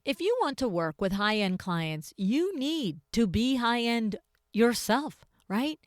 If you want to work with high-end clients, you need to be high-end yourself, right?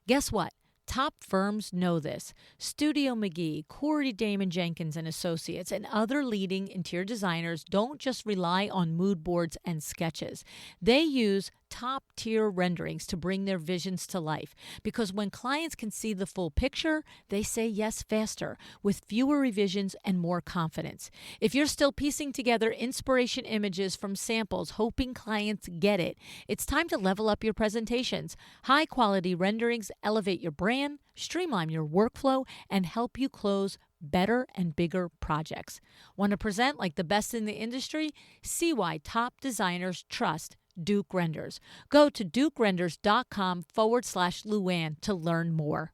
Guess what? Top firms know this. Studio McGee, Corey Damon Jenkins and Associates, and other leading interior designers don't just rely on mood boards and sketches. They use top-tier renderings to bring their visions to life. Because when clients can see the full picture, they say yes faster, with fewer revisions and more confidence. If you're still piecing together inspiration images from samples, hoping clients get it, it's time to level up your presentations. High-quality renderings elevate your brand, streamline your workflow, and help you close better and bigger projects. Want to present like the best in the industry? See why top designers trust Duke Renders. Go to dukerenders.com/Luann to learn more.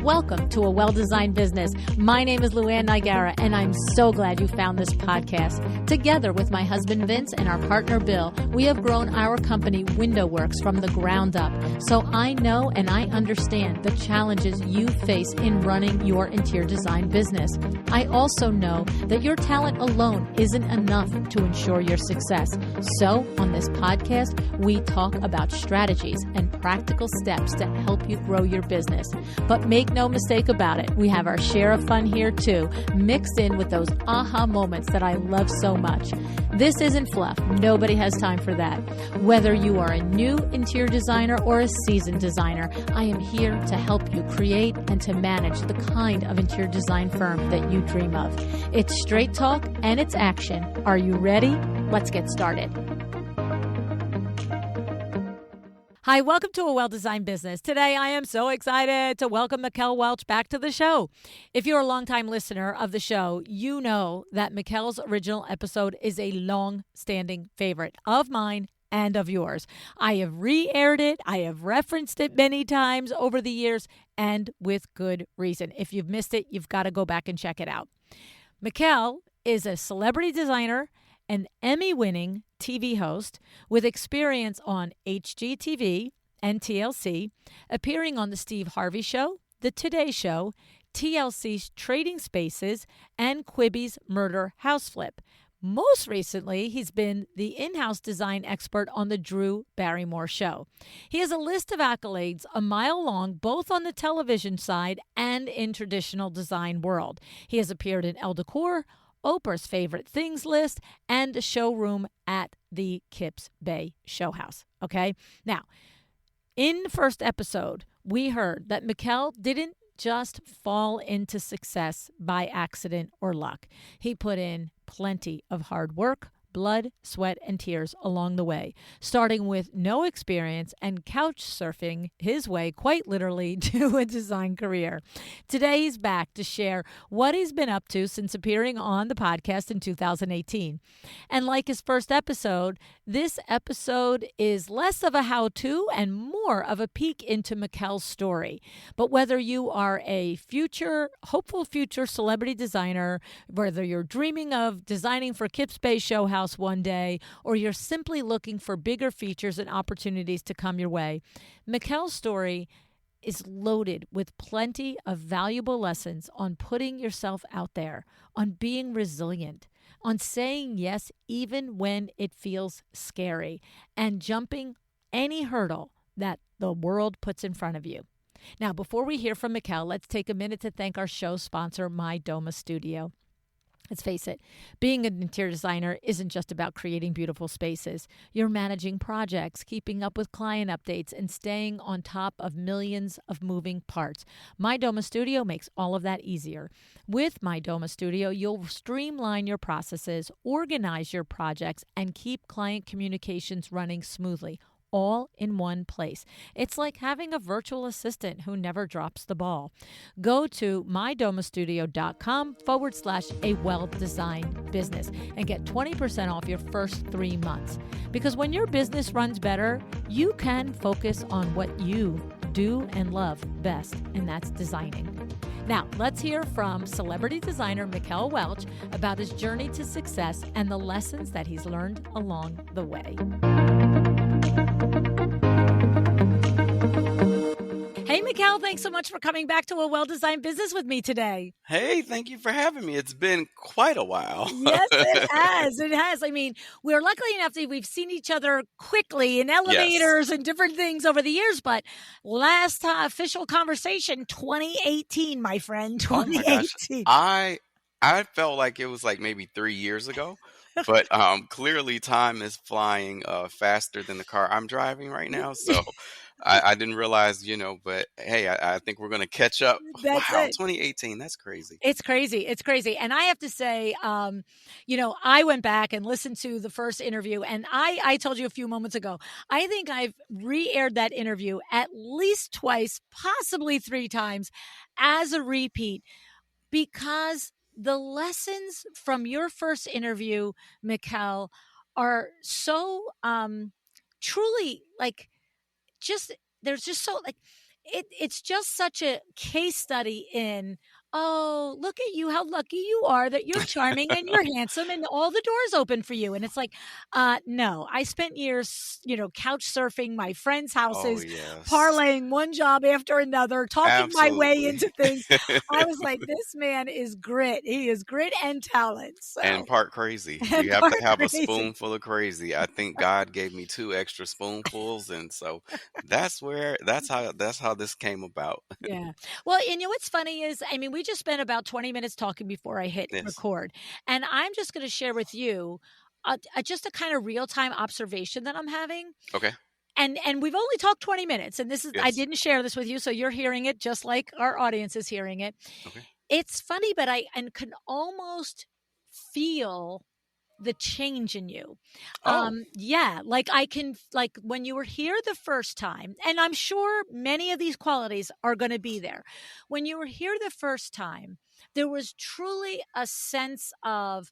Welcome to A Well-Designed Business. My name is Luann Nigara, and I'm so glad you found this podcast. Together with my husband Vince and our partner Bill, we have grown our company WindowWorks from the ground up. So I know and I understand the challenges you face in running your interior design business. I also know that your talent alone isn't enough to ensure your success. So on this podcast, we talk about strategies and practical steps to help you grow your business. But make no mistake about it, we have our share of fun here too, mixed in with those aha moments that I love so much. This isn't fluff. Nobody has time for that. Whether you are a new interior designer or a seasoned designer, I am here to help you create and to manage the kind of interior design firm that you dream of. It's straight talk and it's action. Are you ready? Let's get started. Hi, welcome to A Well-Designed Business. Today, I am so excited to welcome Mikel Welch back to the show. If you're a longtime listener of the show, you know that Mikel's original episode is a long-standing favorite of mine and of yours. I have re-aired it. I have referenced it many times over the years, and with good reason. If you've missed it, you've got to go back and check it out. Mikel is a celebrity designer, an Emmy-winning TV host with experience on HGTV and TLC, appearing on The Steve Harvey Show, The Today Show, TLC's Trading Spaces, and Quibi's Murder House Flip. Most recently, he's been the in-house design expert on the Drew Barrymore Show. He has a list of accolades a mile long, both on the television side and in traditional design world. He has appeared in Elle Decor, Oprah's Favorite Things list, and a showroom at the Kips Bay Show House. Okay? Now, in the first episode, we heard that Mikel didn't just fall into success by accident or luck. He put in plenty of hard work, blood, sweat, and tears along the way, starting with no experience and couch surfing his way quite literally to a design career. Today, he's back to share what he's been up to since appearing on the podcast in 2018. And like his first episode, this episode is less of a how-to and more of a peek into Mikel's story. But whether you are a hopeful future celebrity designer, whether you're dreaming of designing for Kips Bay Show House one day, or you're simply looking for bigger features and opportunities to come your way, Mikel's story is loaded with plenty of valuable lessons on putting yourself out there, on being resilient, on saying yes even when it feels scary, and jumping any hurdle that the world puts in front of you. Now, before we hear from Mikel, let's take a minute to thank our show sponsor, My Doma Studio. Let's face it, being an interior designer isn't just about creating beautiful spaces. You're managing projects, keeping up with client updates, and staying on top of millions of moving parts. My Doma Studio makes all of that easier. With My Doma Studio, you'll streamline your processes, organize your projects, and keep client communications running smoothly, all in one place. It's like having a virtual assistant who never drops the ball. Go to mydomastudio.com/a well-designed business and get 20% off your first 3 months. Because when your business runs better, you can focus on what you do and love best, and that's designing. Now, let's hear from celebrity designer Mikel Welch about his journey to success and the lessons that he's learned along the way. Mikel, thanks so much for coming back to A Well-Designed Business with me today. Hey, thank you for having me. It's been quite a while. Yes, it has. It has. I mean, we're lucky enough that we've seen each other quickly in Yes. elevators and different things over the years, but last official conversation, 2018, my friend, Oh my gosh. 2018. I felt like it was like maybe 3 years ago, but clearly time is flying faster than the car I'm driving right now. So I didn't realize, but hey, I think we're gonna catch up. That's Wow, it. 2018, that's crazy. It's crazy. It's crazy. And I have to say, I went back and listened to the first interview, and I told you a few moments ago, I think I've re-aired that interview at least twice, possibly 3 times as a repeat, because the lessons from your first interview, Mikel, are so truly like just there's just so like it's just such a case study in, oh, look at you, how lucky you are that you're charming and you're handsome and all the doors open for you. And it's like, no, I spent years, couch surfing my friends' Oh houses, yes, parlaying one job after another, talking my way absolutely. into things. I was like, this man is grit. He is grit and talent. And So part crazy. and You have part to have a crazy. spoonful of crazy. I think God gave me two extra spoonfuls, and so that's how this came about. Yeah. Well, and what's funny is, I mean, we just spent about 20 minutes talking before I hit Yes. record. And I'm just going to share with you just a kind of real time observation that I'm having. Okay. And we've only talked 20 minutes. And I Yes. didn't share this with you. So you're hearing it just like our audience is hearing it. Okay. It's funny, but I can almost feel the change in you. Oh. Yeah, like I can, like when you were here the first time, and I'm sure many of these qualities are going to be there. When you were here the first time, there was truly a sense of,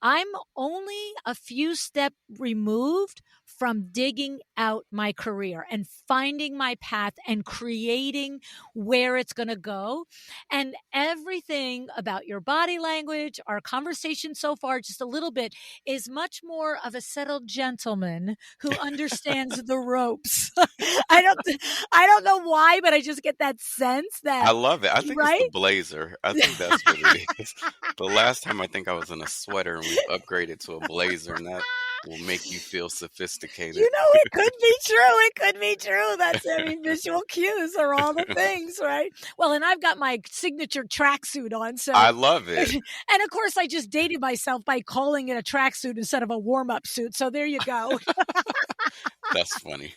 I'm only a few steps removed from digging out my career and finding my path and creating where it's going to go. And everything about your body language, our conversation so far, just a little bit, is much more of a settled gentleman who understands the ropes. I don't I don't know why, but I just get that sense I that, love it. I think it's the right? blazer. I think that's what it is. The last time I think I was in a sweater and we've upgraded to a blazer, and that will make you feel sophisticated. It could be true. It could be true. I mean, visual cues are all the things, right? Well, and I've got my signature tracksuit on. So, I love it. and of course, I just dated myself by calling it a tracksuit instead of a warm up suit. So there you go. That's funny.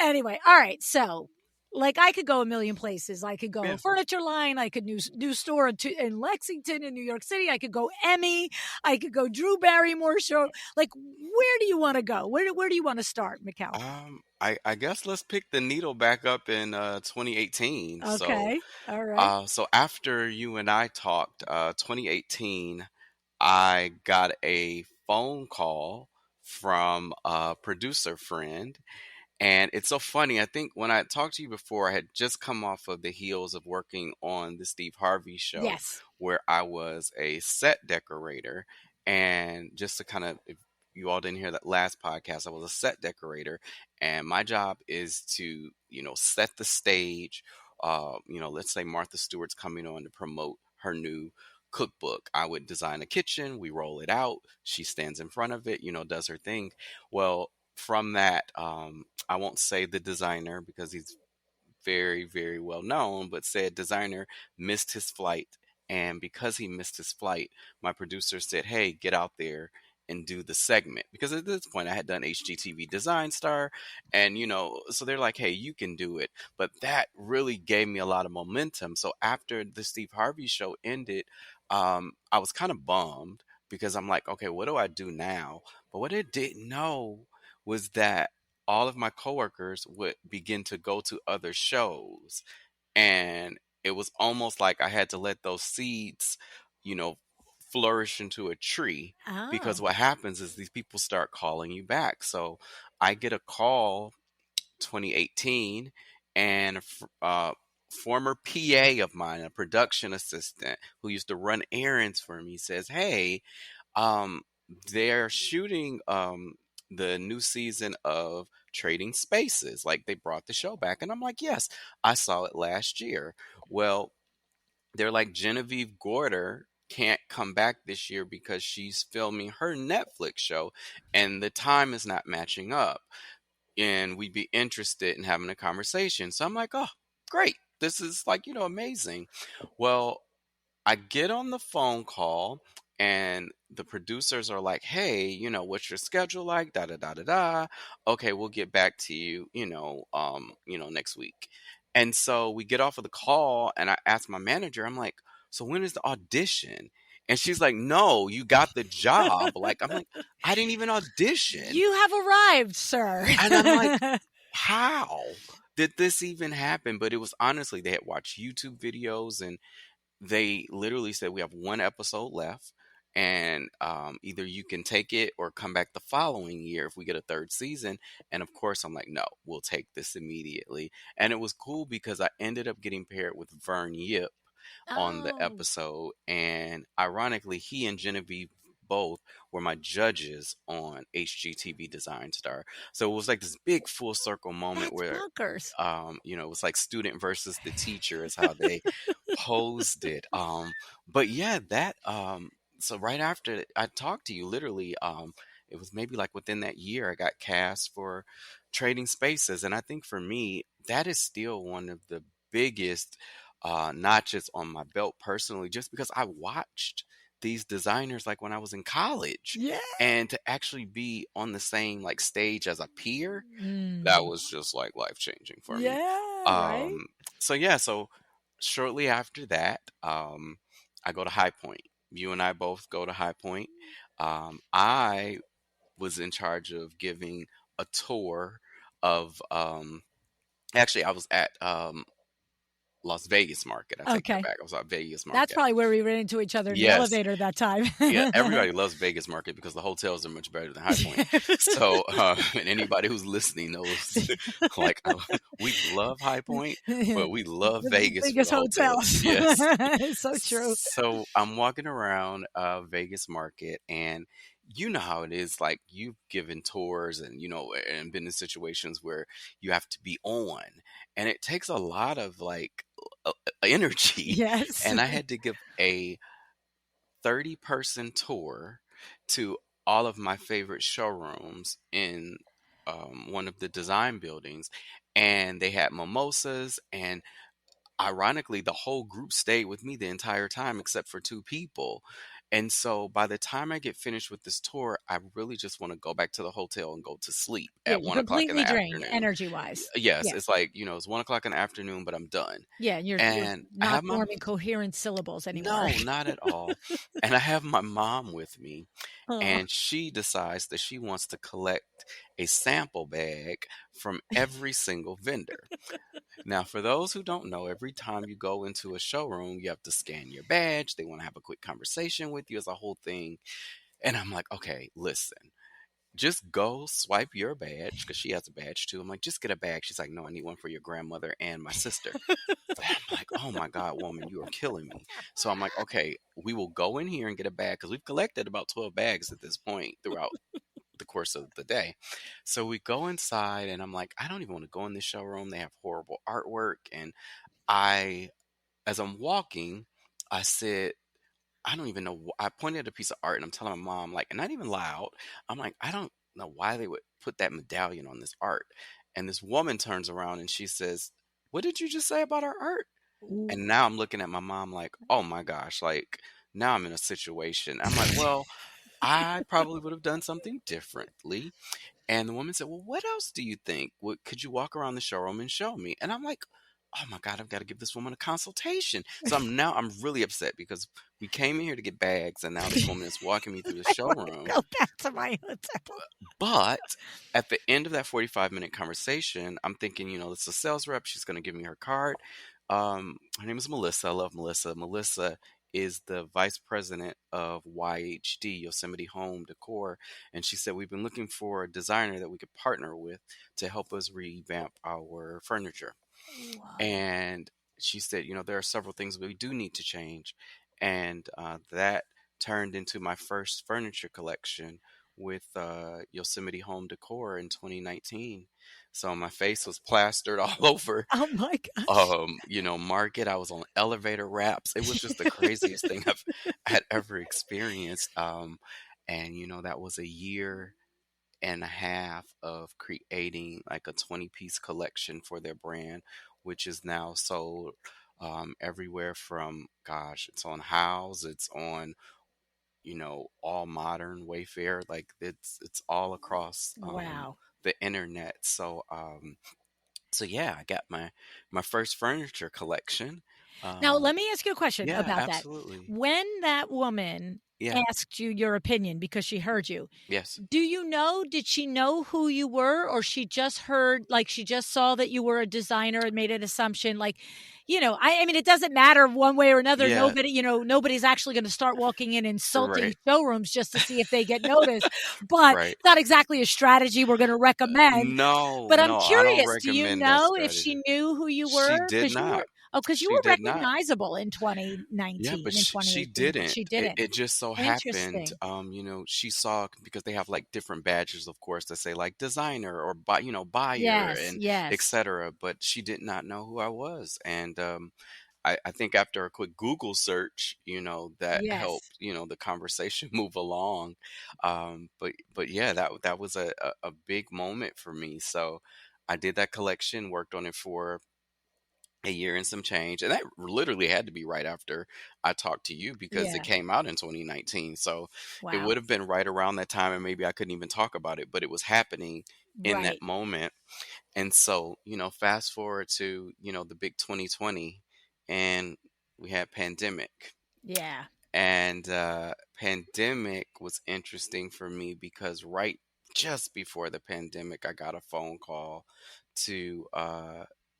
Anyway, all right. So, like, I could go a million places. I could go Yeah. furniture line. I could new store in Lexington, in New York City. I could go Emmy. I could go Drew Barrymore Show. Like, where do you want to go? Where do you want to start, Mikel? I guess let's pick the needle back up in 2018. So, Okay. All right. so after you and I talked, 2018, I got a phone call from a producer friend. And it's so funny. I think when I talked to you before, I had just come off of the heels of working on the Steve Harvey show, Yes. where I was a set decorator. And just to kind of, if you all didn't hear that last podcast, I was a set decorator. And my job is to, set the stage. Let's say Martha Stewart's coming on to promote her new cookbook. I would design a kitchen, we roll it out. She stands in front of it, does her thing. Well, from that, I won't say the designer because he's very, very well known, but said designer missed his flight. And because he missed his flight, my producer said, hey, get out there and do the segment. Because at this point, I had done HGTV Design Star. And, so they're like, hey, you can do it. But that really gave me a lot of momentum. So after the Steve Harvey show ended, I was kind of bummed because I'm like, okay, what do I do now? But what I didn't know was that all of my coworkers would begin to go to other shows. And it was almost like I had to let those seeds, you know, flourish into a tree, because Oh. what happens is these people start calling you back. So I get a call 2018, and former PA of mine, a production assistant who used to run errands for me, says, hey, um, they're shooting the new season of Trading Spaces. Like they brought the show back. And I'm like, yes, I saw it last year. Well, they're like Genevieve Gorder can't come back this year because she's filming her Netflix show and the time is not matching up. And we'd be interested in having a conversation. So I'm like, oh, great. This is like, amazing. Well, I get on the phone call and the producers are like, hey, what's your schedule like? Da da da da da. Okay, we'll get back to you, next week. And so we get off of the call and I ask my manager, I'm like, so when is the audition? And she's like, no, you got the job. Like, I'm like, I didn't even audition. You have arrived, sir. And I'm like, how did this even happen? But it was honestly, they had watched YouTube videos and they literally said we have one episode left and either you can take it or come back the following year if we get a third season. And of course I'm like, no, we'll take this immediately. And it was cool because I ended up getting paired with Vern Yip on the Oh, episode, and ironically he and Genevieve both were my judges on HGTV Design Star. So it was like this big full circle moment that's where bonkers. it was like student versus the teacher is how they posed it. But yeah, that so right after I talked to you, literally, it was maybe like within that year I got cast for Trading Spaces. And I think for me, that is still one of the biggest notches on my belt personally, just because I watched these designers like when I was in college. Yeah. And to actually be on the same like stage as a peer, that Mm. was just like life changing for me. Yeah, right? Um, so yeah, so shortly after that, I go to High Point. You and I both go to High Point. I was in charge of giving a tour of actually I was at Las Vegas Market. I take that Okay. back. I was at Vegas That's Market. probably where we ran into each other in the Yes. elevator that time. Yeah, everybody loves Vegas Market because the hotels are much better than High Point. So, and anybody who's listening knows, like, we love High Point, but we love The Vegas for biggest the hotels. hotels. Yes. It's so true. So I'm walking around Vegas Market, and you know how it is. Like you've given tours, and and been in situations where you have to be on, and it takes a lot of like energy. Yes. And I had to give a 30-person tour to all of my favorite showrooms in one of the design buildings, and they had mimosas, and ironically the whole group stayed with me the entire time except for two people. And so by the time I get finished with this tour, I really just want to go back to the hotel and go to sleep Yeah, at you're 1 o'clock in the completely drained afternoon. energy-wise. Yes, Yeah. it's like, it's 1 o'clock in the afternoon, but I'm done. Yeah, and you're And I not have my forming coherent syllables anymore. no, not at all. And I have my mom with me, Oh. and she decides that she wants to collect a sample bag from every single vendor. Now, for those who don't know, every time you go into a showroom, you have to scan your badge. They want to have a quick conversation with you as a whole thing. And I'm like, okay, listen, just go swipe your badge because she has a badge too. I'm like, just get a bag. She's like, no, I need one for your grandmother and my sister. I'm like, oh my God, woman, you are killing me. So I'm like, okay, we will go in here and get a bag because we've collected about 12 bags at this point throughout the course of the day. So we go inside and I'm like, I don't even want to go in this showroom. They have horrible artwork. And as I'm walking, I said, I don't even know. I pointed at a piece of art and I'm telling my mom, like, and not even loud, I'm like, I don't know why they would put that medallion on this art. And this woman turns around and she says, what did you just say about our art? Ooh. And now I'm looking at my mom like, oh my gosh, like now I'm in a situation. I'm like, well, I probably would have done something differently. And the woman said, well, what else do you think? What, could you walk around the showroom and show me? And I'm like, oh my God, I've got to give this woman a consultation. So I'm really upset because we came in here to get bags and now this woman is walking me through the I wanna showroom. go back to my hotel. But at the end of that 45-minute conversation, I'm thinking, it's a sales rep. She's going to give me her card. Her name is Melissa. I love Melissa. Melissa is the vice president of YHD, Yosemite Home Decor. And she said, we've been looking for a designer that we could partner with to help us revamp our furniture. Wow. And she said, there are several things we do need to change. And that turned into my first furniture collection with Yosemite Home Decor in 2019. So my face was plastered all over, Oh my gosh. market. I was on elevator wraps. It was just the craziest thing I've had ever experienced. And that was a year and a half of creating like a 20-piece collection for their brand, which is now sold everywhere from, gosh, it's on House, it's on, all modern Wayfair, like it's all across Wow. the internet. So yeah, I got my first furniture collection. Now, Um, let me ask you a question yeah, about that. absolutely. When that woman Yeah. asked you your opinion because she heard you, Yes. do you know, did she know who you were, or she just heard, like, she just saw that you were a designer and made an assumption? Like, I mean, it doesn't matter one way or another. Yeah. Nobody's actually going to start walking in insulting Right. showrooms just to see if they get noticed. But Right. it's not exactly a strategy we're going to recommend. No, But I'm no, I don't curious, do you recommend that know if she strategy. knew who you She were? did Because you not. were, oh, because you She were did not. recognizable in Yeah, 2019 but and she 2018, but didn't. she It, didn't. it just so happened, Interesting. she saw because they have like different badges, of course, that say like designer or buyer Yes, and yes, etc. But she did not know who I was, and I think after a quick Google search, that yes. helped, the conversation move along. But yeah, that was a big moment for me. So I did that collection, worked on it for a year and some change, and that literally had to be right after I talked to you because it Yeah. came out in 2019. So it Wow. would have been right around that time, and maybe I couldn't even talk about it, but it was happening in that Right. moment. And so, fast forward to, the big 2020, and we had pandemic. Yeah. And pandemic was interesting for me because right just before the pandemic, I got a phone call to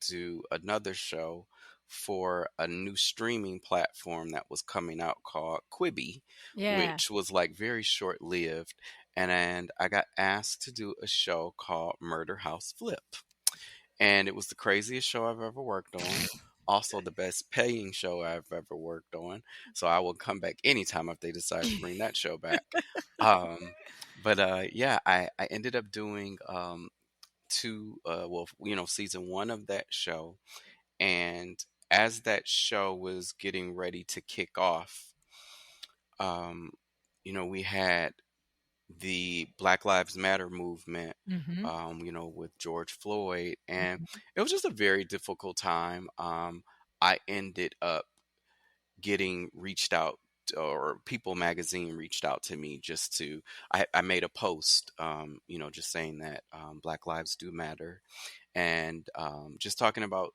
do another show for a new streaming platform that was coming out called Quibi, Yeah. which was like very short lived. And I got asked to do a show called Murder House Flip, and it was the craziest show I've ever worked on. Also, the best paying show I've ever worked on. So I will come back anytime if they decide to bring that show back. Um, but yeah, I ended up doing season one of that show, and as that show was getting ready to kick off, um, we had the Black Lives Matter movement, Mhm. with George Floyd, and Mhm. it was just a very difficult time. I ended up getting reached out, or People Magazine reached out to me just to. I made a post, just saying that Black Lives do matter, and just talking about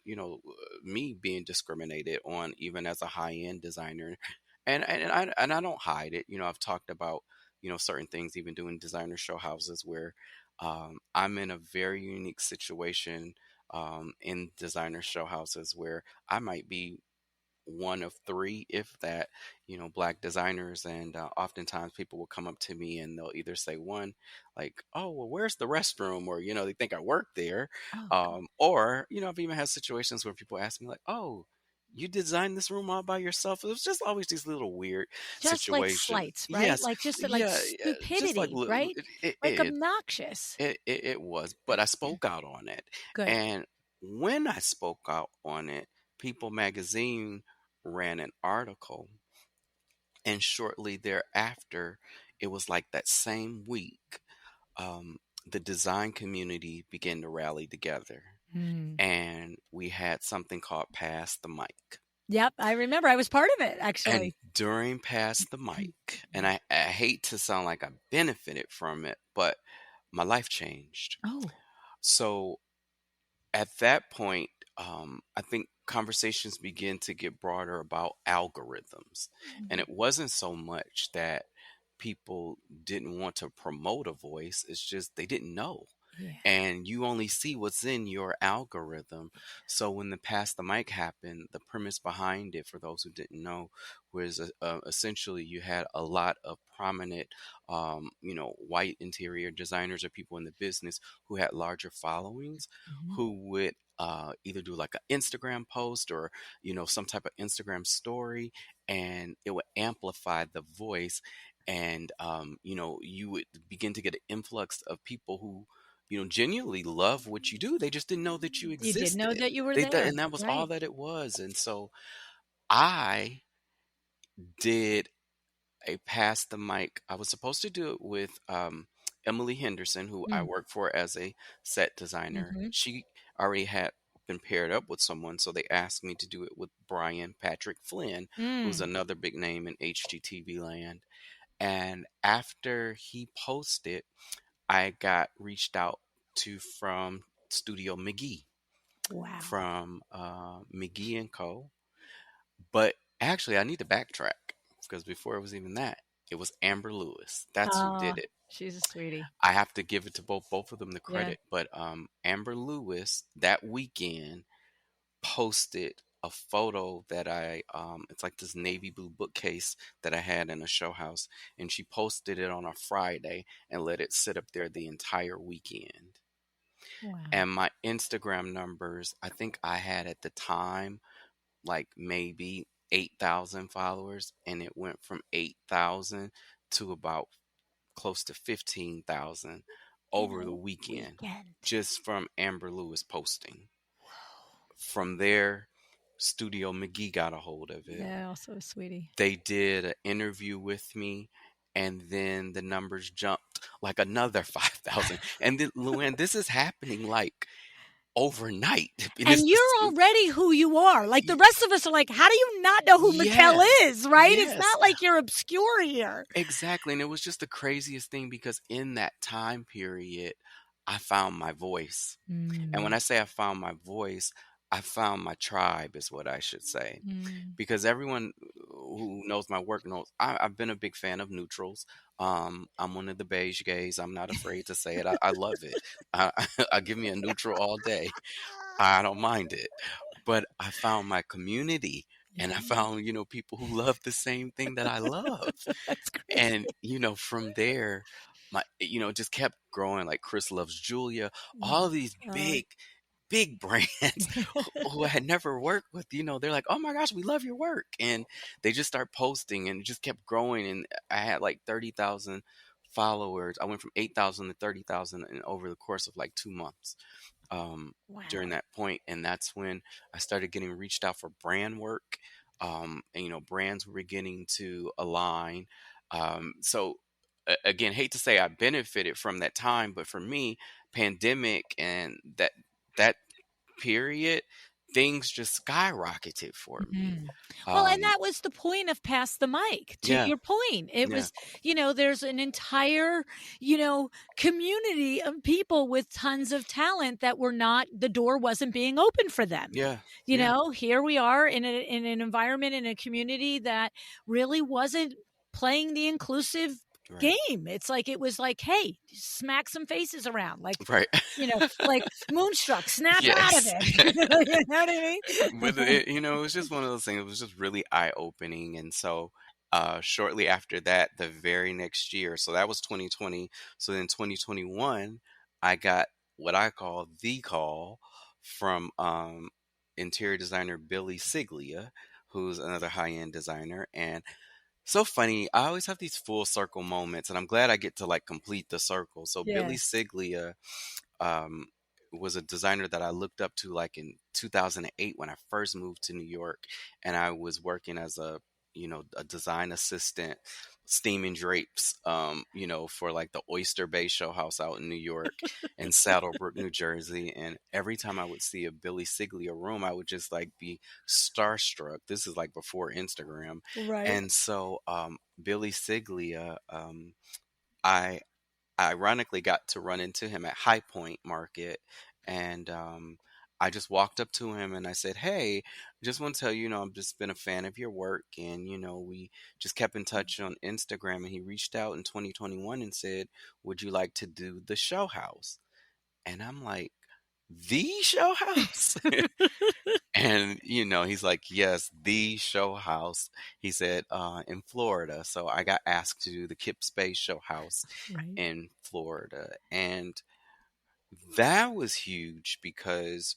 me being discriminated on even as a high end designer, and I don't hide it. I've talked about certain things, even doing designer show houses where I'm in a very unique situation in designer show houses where I might be one of three, if that, black designers. And oftentimes people will come up to me and they'll either say one, like, "Oh, well, where's the restroom?" Or, they think I work there. Oh, god. Or, I've even had situations where people ask me, like, "Oh, you designed this room all by yourself?" It was just always these little weird Just like situations. slights, right? Yes. Like, just like Yeah. Yeah, just like stupidity, right? it, Like it, obnoxious. it was, but I spoke out on it. Good. And when I spoke out on it, People Magazine ran an article, and shortly thereafter, it was like that same week, um, the design community began to rally together, Mm. and we had something called Pass the Mic. Yep, I remember. I was part of it, And actually. during Pass the Mic, and I hate to sound like I benefited from it, but my life changed. Oh. So at that point, I think conversations begin to get broader about algorithms. And Mm. it wasn't so much that people didn't want to promote a voice, it's just they didn't know. Yeah. And you only see what's in your algorithm. So when the Pass the Mic happened, the premise behind it, for those who didn't know, was essentially you had a lot of prominent, white interior designers or people in the business who had larger followings, Mhm. who would either do like an Instagram post or some type of Instagram story, and it would amplify the voice. and you would begin to get an influx of people who genuinely love what you do. They just didn't know that you You didn't know existed. that you were And there. that was all Right. that it was. And so I did a pass the mic. I was supposed to do it with Emily Henderson, who I Mm. work for as a set designer. Hmm. She already had been paired up with someone, so they asked me to do it with Brian Patrick Flynn, who's Mm. another big name in HGTV land. And after he posted, I got reached out to from Studio McGee, Wow. from McGee and Co. But actually, I need to backtrack because before it was even that, it was Amber Lewis. That's who did it. She's a sweetie. I have to give it to both of them the Yeah. credit. But Amber Lewis that weekend posted a photo that it's like this navy blue bookcase that I had in a show house, and she posted it on a Friday and let it sit up there the entire weekend. Wow. And my Instagram numbers, I think I had at the time like maybe 8,000 followers, and it went from 8,000 to about close to 15,000 In over a the weekend, weekend. just from Amber Lewis posting. Whoa. From there, Studio McGee got a hold of it. Yeah, also a sweetie. They did an interview with me, and then the numbers jumped like another 5,000. And then, Luann, this is happening like overnight. And And you're already who you are. Like the rest of us are like, how do you not know who Mikel yes, is, right? It's yes, not like you're obscure here. exactly. And it was just the craziest thing because in that time period, I found my voice. And when Mm. I say I found my voice, I found my tribe, is what I should say. Mm. Because everyone who knows my work knows I've been a big fan of neutrals. I'm one of the beige gays. I'm not afraid to say it. I love it. I give me a neutral all day. I don't mind it. But I found my community, and I Yeah. found, people who love the same thing that I love. That's great. And, from there, it just kept growing, like Chris Loves Julia, Mm. all these Uh, big brands who I had never worked with, they're like, "Oh my gosh, we love your work." And they just start posting, and it just kept growing. And I had like 30,000 followers. I went from 8,000 to 30,000 in over the course of like 2 months during wow. that point. And that's when I started getting reached out for brand work. And, brands were beginning to align. So, again, hate to say I benefited from that time, but for me, pandemic and that period, things just skyrocketed for me. Mhm. Well, and Um, that was the point of Pass the Mic, to yeah, your point. It yeah, was, there's an entire, community of people with tons of talent that were not the door wasn't being open for them. yeah, yeah, Here we are in an environment, in a community that really wasn't playing the inclusive right, game. It's like it was like, "Hey, smack some faces around." right, Like Moonstruck, snap out of yes. it. You know what I But mean? it was just one of those things. It was just really eye opening. And so, shortly after that, the very next year, so that was 2020. So then 2021, I got what I call the call from interior designer Billy Siglia, who's another high end designer. And so funny, I always have these full circle moments, and I'm glad I get to like complete the circle. So Yeah. Billy Siglia um, was a designer that I looked up to like in 2008 when I first moved to New York, and I was working as a design assistant, steaming drapes, for like the Oyster Bay Show House out in New York and Saddlebrook, New Jersey. And every time I would see a Billy Siglia room, I would just like be starstruck. This is like before Instagram. Right. And so, Billy Siglia, I ironically got to run into him at High Point Market, and I just walked up to him and I said, "Hey, just want to tell you, I've just been a fan of your work, and we just kept in touch on Instagram." And he reached out in 2021 and said, "Would you like to do the show house?" And I'm like, "The show house?" And he's like, "Yes, the show house." He said, "In Florida." So I got asked to do the Kip Space Show House Right. in Florida. And that was huge because,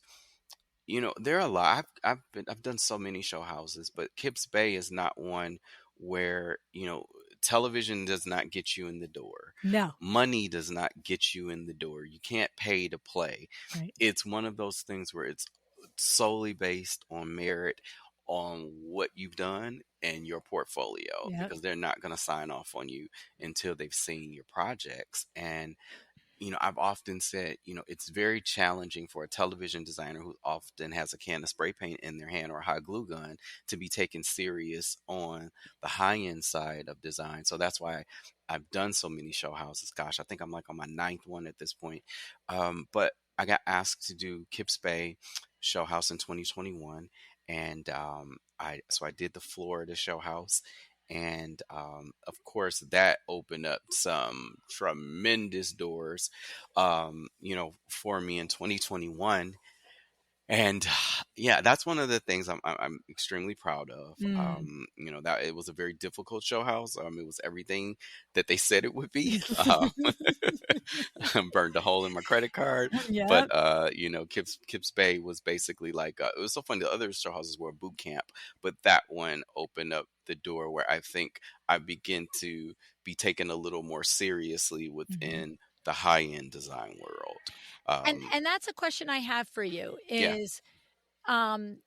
there are a lot. I've done so many show houses, but Kips Bay is not one where, television does not get you in the door. No. Money does not get you in the door. You can't pay to play. Right. It's one of those things where it's solely based on merit, on what you've done and your portfolio, Yep. because they're not going to sign off on you until they've seen your projects. And I've often said, it's very challenging for a television designer who often has a can of spray paint in their hand or a hot glue gun to be taken serious on the high end side of design. So that's why I've done so many show houses. Gosh, I think I'm like on my ninth one at this point. But I got asked to do Kips Bay show house in 2021. And I did the Florida show house. And of course, that opened up some tremendous doors, for me in 2021. And yeah, that's one of the things I'm extremely proud of. Mm. That it was a very difficult show house. It was everything that they said it would be. Burned a hole in my credit card, but Yep. Kips Bay was basically like it was so funny. The other show houses were a boot camp, but that one opened up the door where I think I begin to be taken a little more seriously Mhm. within the high end design world. And that's a question I have for you Yeah. is, um,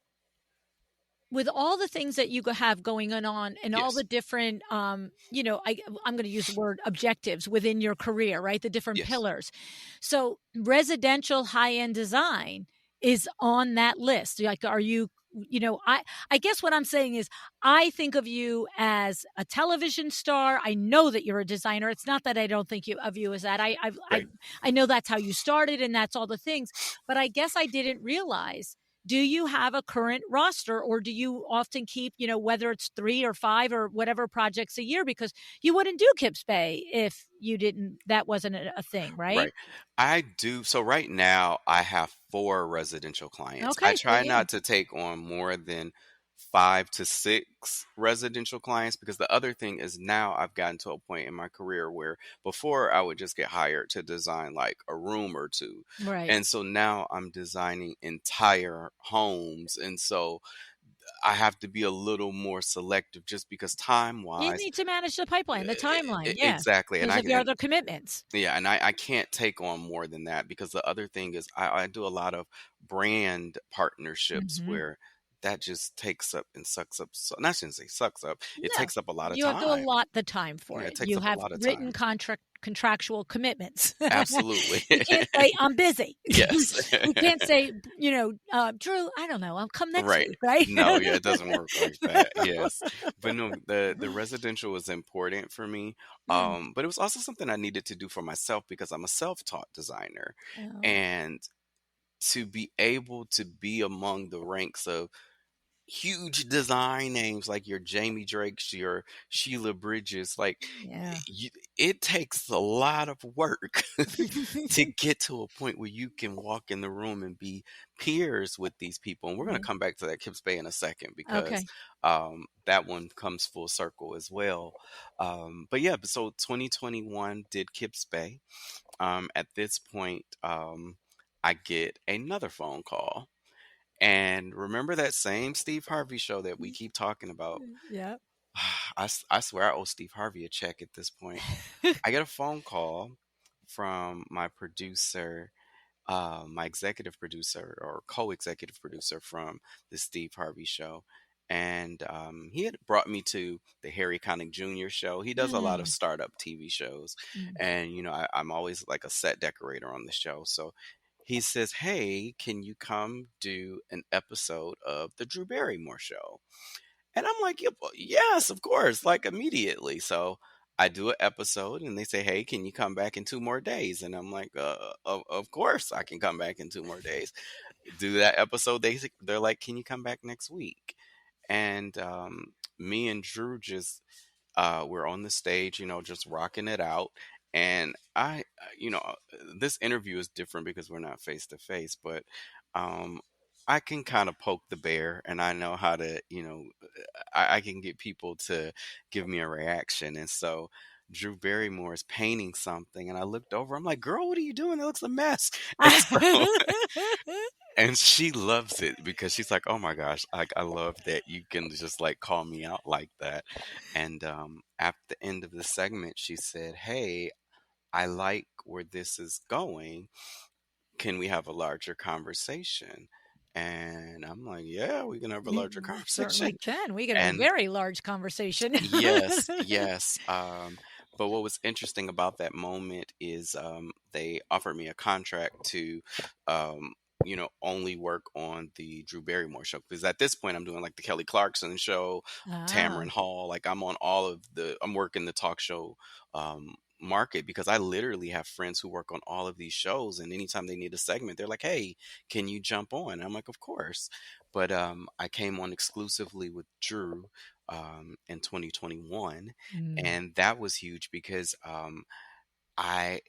with all the things that you have going on and all the Yes. different, I'm going to use the word objectives within your career, right? The different Yes. pillars. So residential high end design is on that list. Like, are you, I guess what I'm saying is I think of you as a television star. I know that you're a designer. It's not that I don't think of you as that. Right. I know that's how you started and that's all the things, but I guess I didn't realize, do you have a current roster, or do you often keep, whether it's 3 or 5 or whatever projects a year? Because you wouldn't do Kips Bay if that wasn't a thing, right? Right. I do. So right now I have 4 residential clients. I Okay, so try yeah. not to take on more than 5 to 6 residential clients, because the other thing is now I've gotten to a point in my career where before I would just get hired to design like a room or two. Right. And so now I'm designing entire homes. And so I have to be a little more selective just because time You wise. need to manage the pipeline, the timeline, yeah, Exactly. And because I of your and other commitments. yeah, and I can't take on more than that, because the other thing is I do a lot of brand partnerships Mhm. where that just takes up and sucks up. So, not shouldn't say sucks up. It No, takes up a lot of you have to time. allot the time for Yeah, it. it takes You up a have lot of written time. contractual commitments. Absolutely. You can't say, "I'm busy." Yes. You can't say, "Drew, I don't know, I'll come next Right. week," right? No, yeah, it doesn't work like that. Yes. But no, the residential was important for me. Mm. But it was also something I needed to do for myself because I'm a self-taught designer. Oh, And to be able to be among the ranks of huge design names like your Jamie Drakes, your Sheila Bridges, like yeah. you, it takes a lot of work to get to a point where you can walk in the room and be peers with these people. And we're going to Right. come back to that Kips Bay in a second, because Okay. that one comes full circle as well. But yeah, so 2021 did Kips Bay. At this point, I get another phone call. And remember that same Steve Harvey show that we keep talking about? Yeah. I swear I owe Steve Harvey a check at this point. I get a phone call from my producer, my executive producer or co-executive producer from the Steve Harvey show. And he had brought me to the Harry Connick Jr. show. He does a lot of Mm. startup TV shows. Mm. And, I'm always like a set decorator on the show. So he says, "Hey, can you come do an episode of the Drew Barrymore Show?" And I'm like, "Yep, yes, of course," like immediately. So I do an episode and they say, "Hey, can you come back in 2 more days?" And I'm like, of course I can come back in 2 more days. Do that episode. They're like, "Can you come back next week?" And me and Drew just we're on the stage, just rocking it out. And this interview is different because we're not face to face, but um, I can kind of poke the bear, and I know how to, I can get people to give me a reaction. And so Drew Barrymore is painting something, and I looked over. I'm like, "Girl, what are you doing? It looks a mess." And so And she loves it because she's like, "Oh my gosh, I love that you can just like call me out like that." And at the end of the segment, she said, "Hey, I like where this is going. Can we have a larger conversation?" And I'm like, "Yeah, we can have a larger You certainly conversation." can. We can have a And very large conversation. yes, yes. But what was interesting about that moment is they offered me a contract to, um, only work on the Drew Barrymore show. Because at this point, I'm doing like the Kelly Clarkson show, Tamron Ah, Hall. Like I'm on I'm working the talk show market because I literally have friends who work on all of these shows. And anytime they need a segment, they're like, "Hey, can you jump on?" And I'm like, "Of course." But I came on exclusively with Drew in 2021, mm, and that was huge because I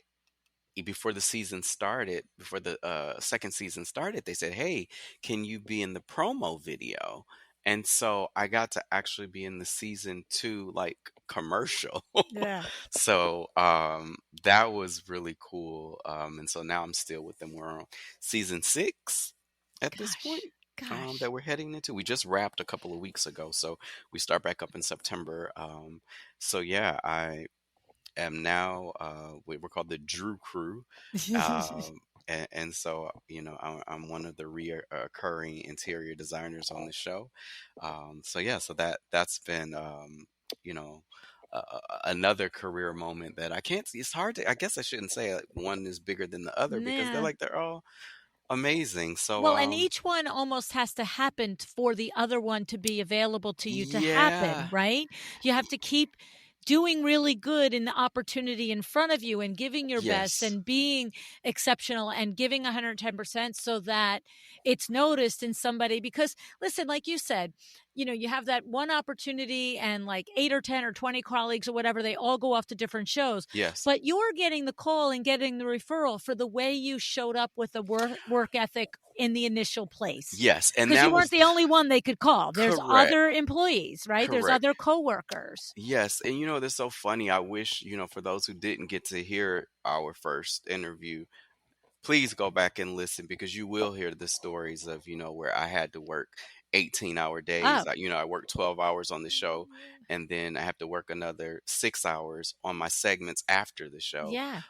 before the season started, before the second season started, they said, "Hey, can you be in the promo video?" And so I got to actually be in the season two like commercial. yeah. So that was really cool. And so now I'm still with them. We're on season six at this point. Gosh, gosh. That we're heading into. We just wrapped a couple of weeks ago, so we start back up in September. So yeah, I am now we're called the Drew Crew, and so I'm one of the recurring interior designers on the show. So yeah, so that's been you know another career moment that I can't see. It's hard to. I guess I shouldn't say like, one is bigger than the other because Nah. they're all amazing. So Well, and each one almost has to happen for the other one to be available to you to happen, yeah, right? You have to keep doing really good in the opportunity in front of you and giving your best yes, and being exceptional and giving 110% so that it's noticed in somebody. Because listen, like you said, you have that one opportunity and like 8 or 10 or 20 colleagues or whatever, they all go off to different shows, yes, but you're getting the call and getting the referral for the way you showed up with the work ethic in the initial place, yes, and because you that weren't was the only one they could call. There's correct, other employees, right? There's correct. other coworkers. Yes, and that's so funny. I wish, for those who didn't get to hear our first interview, please go back and listen because you will hear the stories of, where I had to work 18-hour days. Oh, I worked 12 hours on the show and then I have to work another 6 hours on my segments after the show, yeah,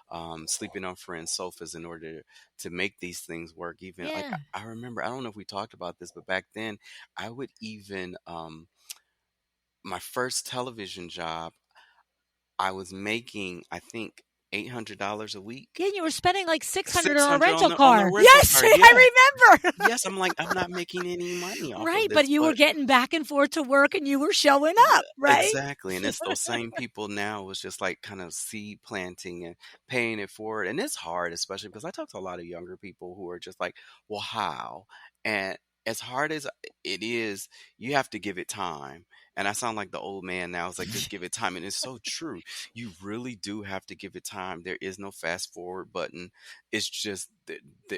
sleeping on friends' sofas in order to make these things work. Even like yeah. I remember, I don't know if we talked about this, but back then I would even, my first television job, I was making, I think, $800 a Yeah, week. you were spending like 600 on a 600 rental on the car. rental Yes, car, yeah. I remember. Yes, I'm like, "I'm not making any money off Right, of but this," you were but getting back and forth to work and you were showing up, right? exactly, and it's those same people now was just, like, kind of seed planting and paying it forward, and it's hard, especially because I talk to a lot of younger people who are just like, "Well, how?" And as hard as it is, you have to give it time, and I sound like the old man now, it's like, "Just give it time," and it's so true. You really do have to give it time. There is no fast forward button. It's just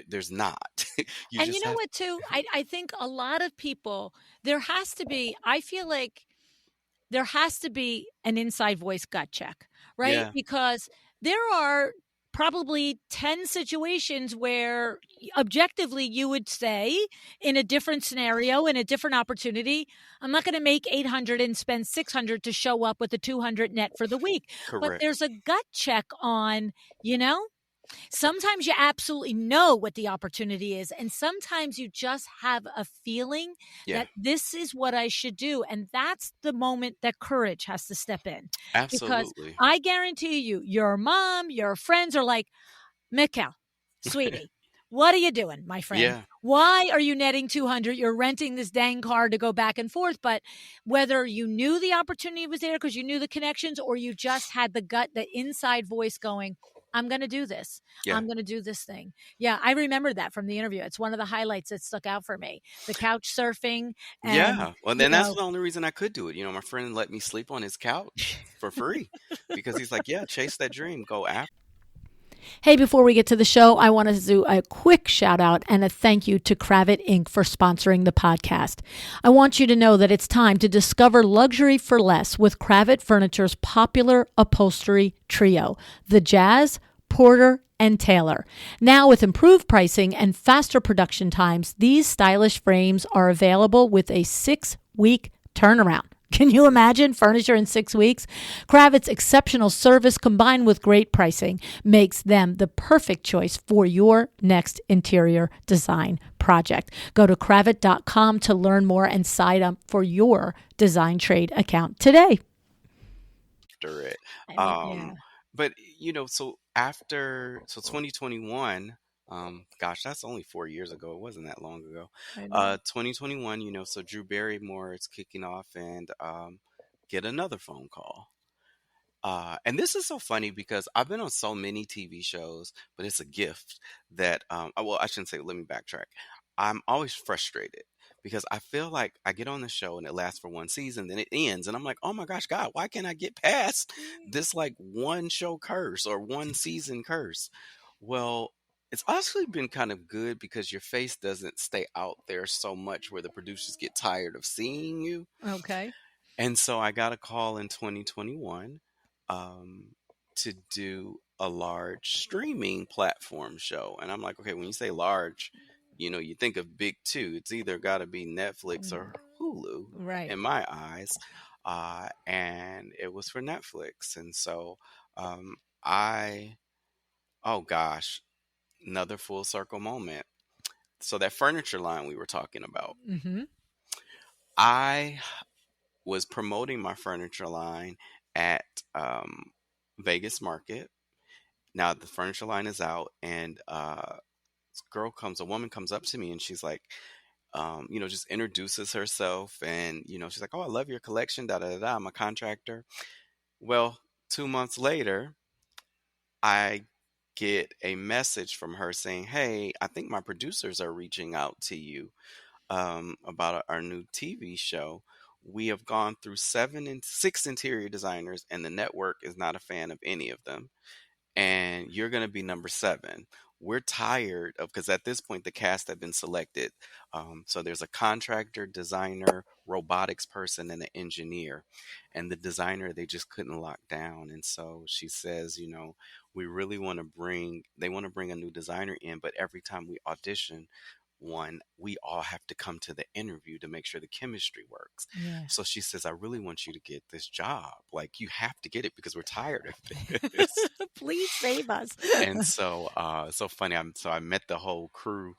there's not. You And you just know have what, too? I think a lot of people, there has to be, I feel like there has to be an inside voice gut check, right? yeah, Because there are probably 10 situations where objectively you would say in a different scenario, in a different opportunity, I'm not going to make 800 and spend 600 to show up with a 200 net for the week. But correct. there's a gut check on, you know, sometimes you absolutely know what the opportunity is, and sometimes you just have a feeling Yeah, that this is what I should do. And that's the moment that courage has to step in. Because absolutely. I guarantee you, your mom, your friends are like, Mikkel, sweetie, what are you doing, my friend? Yeah, Why are you netting 200? You're renting this dang car to go back and forth. But whether you knew the opportunity was there because you knew the connections, or you just had the gut, the inside voice going, I'm going to do this. yeah. I'm going to do this thing. Yeah, I remember that from the interview. It's one of the highlights that stuck out for me. The couch surfing and, Yeah, well, you then that's know, the only reason I could do it. My friend let me sleep on his couch for free because he's like, "Yeah, chase that dream, go after." hey, before we get to the show, I want to do a quick shout out and a thank you to Kravit Inc. for sponsoring the podcast. I want you to know that it's time to discover luxury for less with Kravit Furniture's popular upholstery trio, the Jazz, Porter, and Taylor. Now, with improved pricing and faster production times, these stylish frames are available with a 6-week turnaround. Can you imagine furniture in 6 weeks? Kravitz's exceptional service combined with great pricing makes them the perfect choice for your next interior design project. Go to kravitz.com to learn more and sign up for your design trade account today. After it. I mean, yeah, Um, but so after 2021, gosh, that's only 4 years ago. It wasn't that long ago. I know. 2021, so Drew Barrymore is kicking off and get another phone call. And this is so funny because I've been on so many TV shows, but it's a gift that, well, I shouldn't say, let me backtrack. I'm always frustrated because I feel like I get on the show and it lasts for one season, then it ends. And I'm like, oh my gosh, God, why can't I get past this like one show curse or one season curse? Well, it's actually been kind of good because your face doesn't stay out there so much where the producers get tired of seeing you. Okay. And so I got a call in 2021 um, to do a large streaming platform show. And I'm like, okay, when you say large, you think of big two. It's either got to be Netflix or Hulu Right. in my eyes. And it was for Netflix. And so um, I, oh gosh, another full circle moment. So that furniture line we were talking about, Mm-hmm. I was promoting my furniture line at Vegas Market. Now the furniture line is out, and a woman comes up to me, and she's like, just introduces herself, and she's like, "Oh, I love your collection." Da da da. Da. I'm a contractor. Well, 2 months later, I get a message from her saying, "Hey, I think my producers are reaching out to you about our new TV show. We have gone through 6 interior designers, and the network is not a fan of any of them. And you're going to be number 7. We're tired of because at this point the cast have been selected. So there's a contractor, designer, robotics person, and an engineer. And the designer they just couldn't lock down. And so she says, we really want to they want to bring a new designer in, but every time we audition one, we all have to come to the interview to make sure the chemistry works. Yeah. So she says, I really want you to get this job. Like, you have to get it because we're tired of this. Please save us. And so, so funny. So I met the whole crew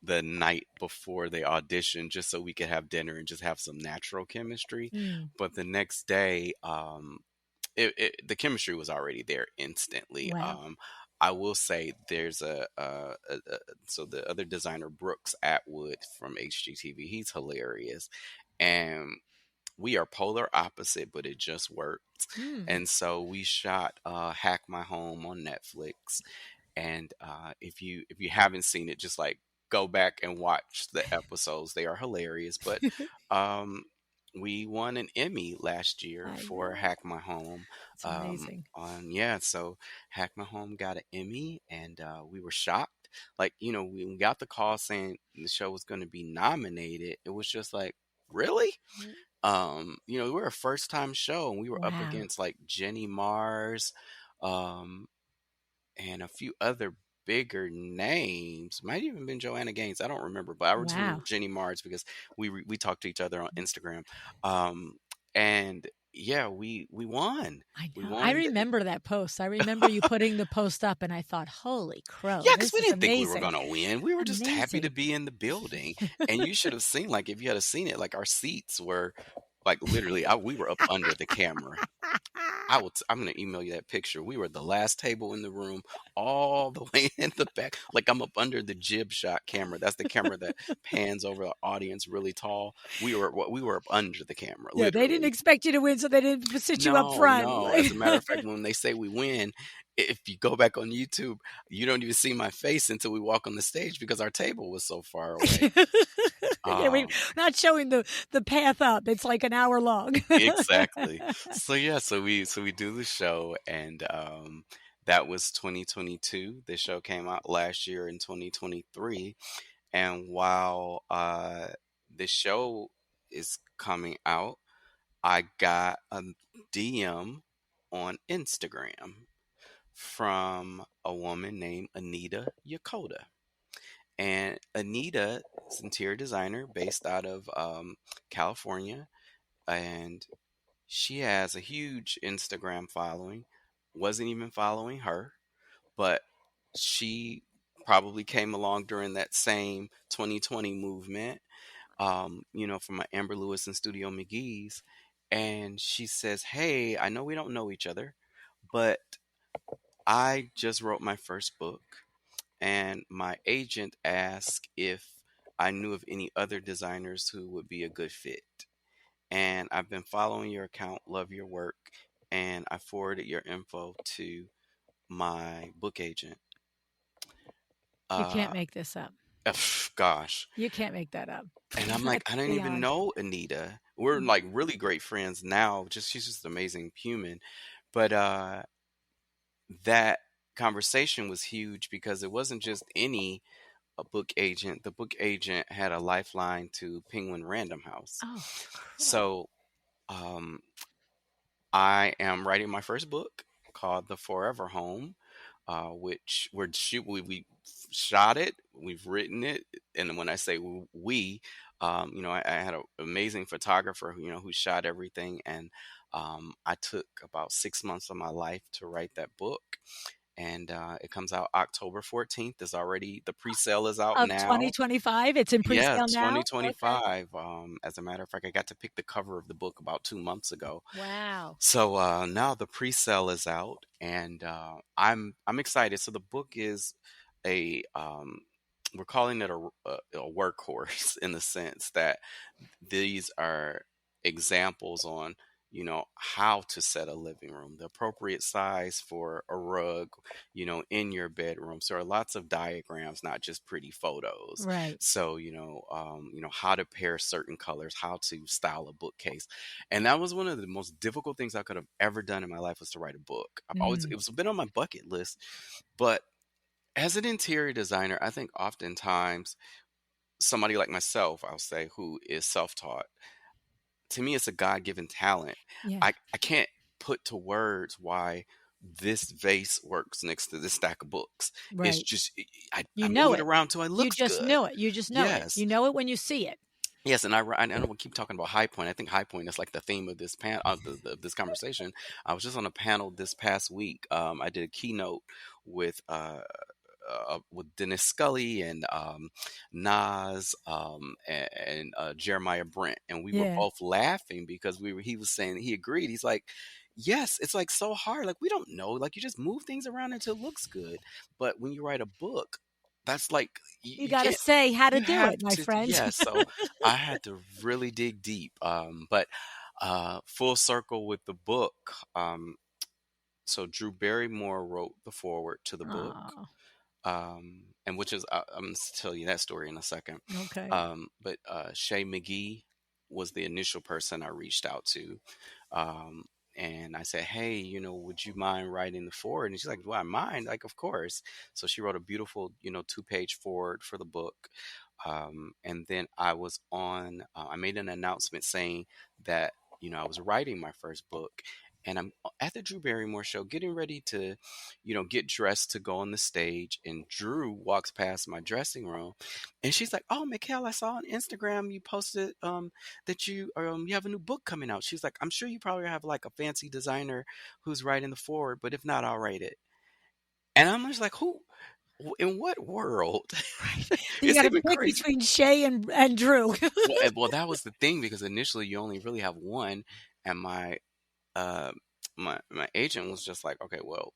the night before they auditioned just so we could have dinner and just have some natural chemistry. Mm. But the next day, the chemistry was already there instantly. Wow. I will say there's so the other designer Brooks Atwood from HGTV, he's hilarious, and we are polar opposite, but it just worked. Mm. And so we shot Hack My Home on Netflix, and if you haven't seen it, just like go back and watch the episodes. They are hilarious. But um, we won an Emmy last year I for know. Hack My Home. It's amazing. So Hack My Home got an Emmy, and we were shocked. Like, we got the call saying the show was going to be nominated. It was just like, really? We're a first time show, and we were up Wow. against like Jenny Mars, um, and a few other bigger names. Might even been Joanna Gaines. I don't remember, but I just remember Wow. Jenny Mars because we talked to each other on Instagram. Um, and yeah, we won. I We know. I won. remember that post. I remember you putting the post up, and I thought, holy crow, Yeah, because this we is didn't think we were amazing. gonna win. We were just happy to Amazing. be in the building. And you should have seen, like, if you had seen it, like our seats were like literally, we were up under the camera. I'm gonna email you that picture. We were the last table in the room, all the way in the back. Like, I'm up under the jib shot camera. That's the camera that pans over the audience really tall. We were up under the camera, Yeah, they didn't literally. expect you to win, so they didn't sit you up No, front. no. As a matter of fact, when they say we win, if you go back on YouTube, you don't even see my face until we walk on the stage because our table was so far away. Yeah, we're Um, not showing the path up. It's like an hour long. exactly. So yeah, so we do the show, and that was 2022. The show came out last year in 2023, and while the show is coming out, I got a DM on Instagram from a woman named Anita Yakota. And Anita is an interior designer based out of California. And she has a huge Instagram following. Wasn't even following her, but she probably came along during that same 2020 movement, from my Amber Lewis and Studio McGee's. And she says, "Hey, I know we don't know each other, but I just wrote my first book, and my agent asked if I knew of any other designers who would be a good fit. And I've been following your account, love your work, and I forwarded your info to my book agent." You can't Uh, make this up. Gosh. You can't make that up. And I'm like, That's I didn't even beyond. know Anita. We're like really great friends now. She's just an amazing human. But that conversation was huge because it wasn't just any a book agent. The book agent had a lifeline to Penguin Random House. Oh, cool. So um, I am writing my first book called The Forever Home, which we shot it, we've written it, and when I say we, I had an amazing photographer who shot everything, and I took about 6 months of my life to write that book. And it comes out October 14th. The pre-sale is out Of now. 2025? It's in Yeah, presale now? Okay. 2025. As a matter of fact, I got to pick the cover of the book about 2 months ago. Wow. So now the pre-sale is out, and I'm excited. So the book is a we're calling it a workhorse in the sense that these are examples on how to set a living room, the appropriate size for a rug, in your bedroom. So there are lots of diagrams, not just pretty photos. Right. So how to pair certain colors, how to style a bookcase. And that was one of the most difficult things I could have ever done in my life, was to write a book. Mm. It was been on my bucket list. But as an interior designer, I think oftentimes somebody like myself, I'll say, who is self-taught, to me it's a god-given talent. Yeah. I can't put to words why this vase works next to this stack of books. It's Right. just I You know move it it. around till it You looks just good. know it. You just know it. Yes. You know it when you see it. Yes, and I know we keep talking about High Point. I think High Point is like the theme of this this conversation. I was just on a panel this past week. I did a keynote with with Dennis Scully and Nas and Jeremiah Brent, and we were Yeah. both laughing because he was saying he agreed. He's like, "Yes, it's like so hard. Like we don't know. Like you just move things around until it looks good. But when you write a book, that's like You you got to can't. say how to You do have it, my to. friend. Yeah. So I had to really dig deep. But full circle with the book. So Drew Barrymore wrote the foreword to the book, Oh, and which is I'm going to tell you that story in a second. okay. But Shay McGee was the initial person I reached out to, um, and I said, "Hey, would you mind writing the forward?" And she's like, "Well, I mind, like, of course." So she wrote a beautiful, 2-page forward for the book. And then I made an announcement saying that, I was writing my first book, and I'm at the Drew Barrymore Show getting ready to, get dressed to go on the stage. And Drew walks past my dressing room, and she's like, "Oh, Mikel, I saw on Instagram you posted that you have a new book coming out." She's like, "I'm sure you probably have like a fancy designer who's writing the forward, but if not, I'll write it." And I'm just like, "Who? In what world?" Right. You It's got to even pick crazy. between Shay and Drew. Well, that was the thing, because initially you only really have one, and uh, my agent was just like, "Okay, well,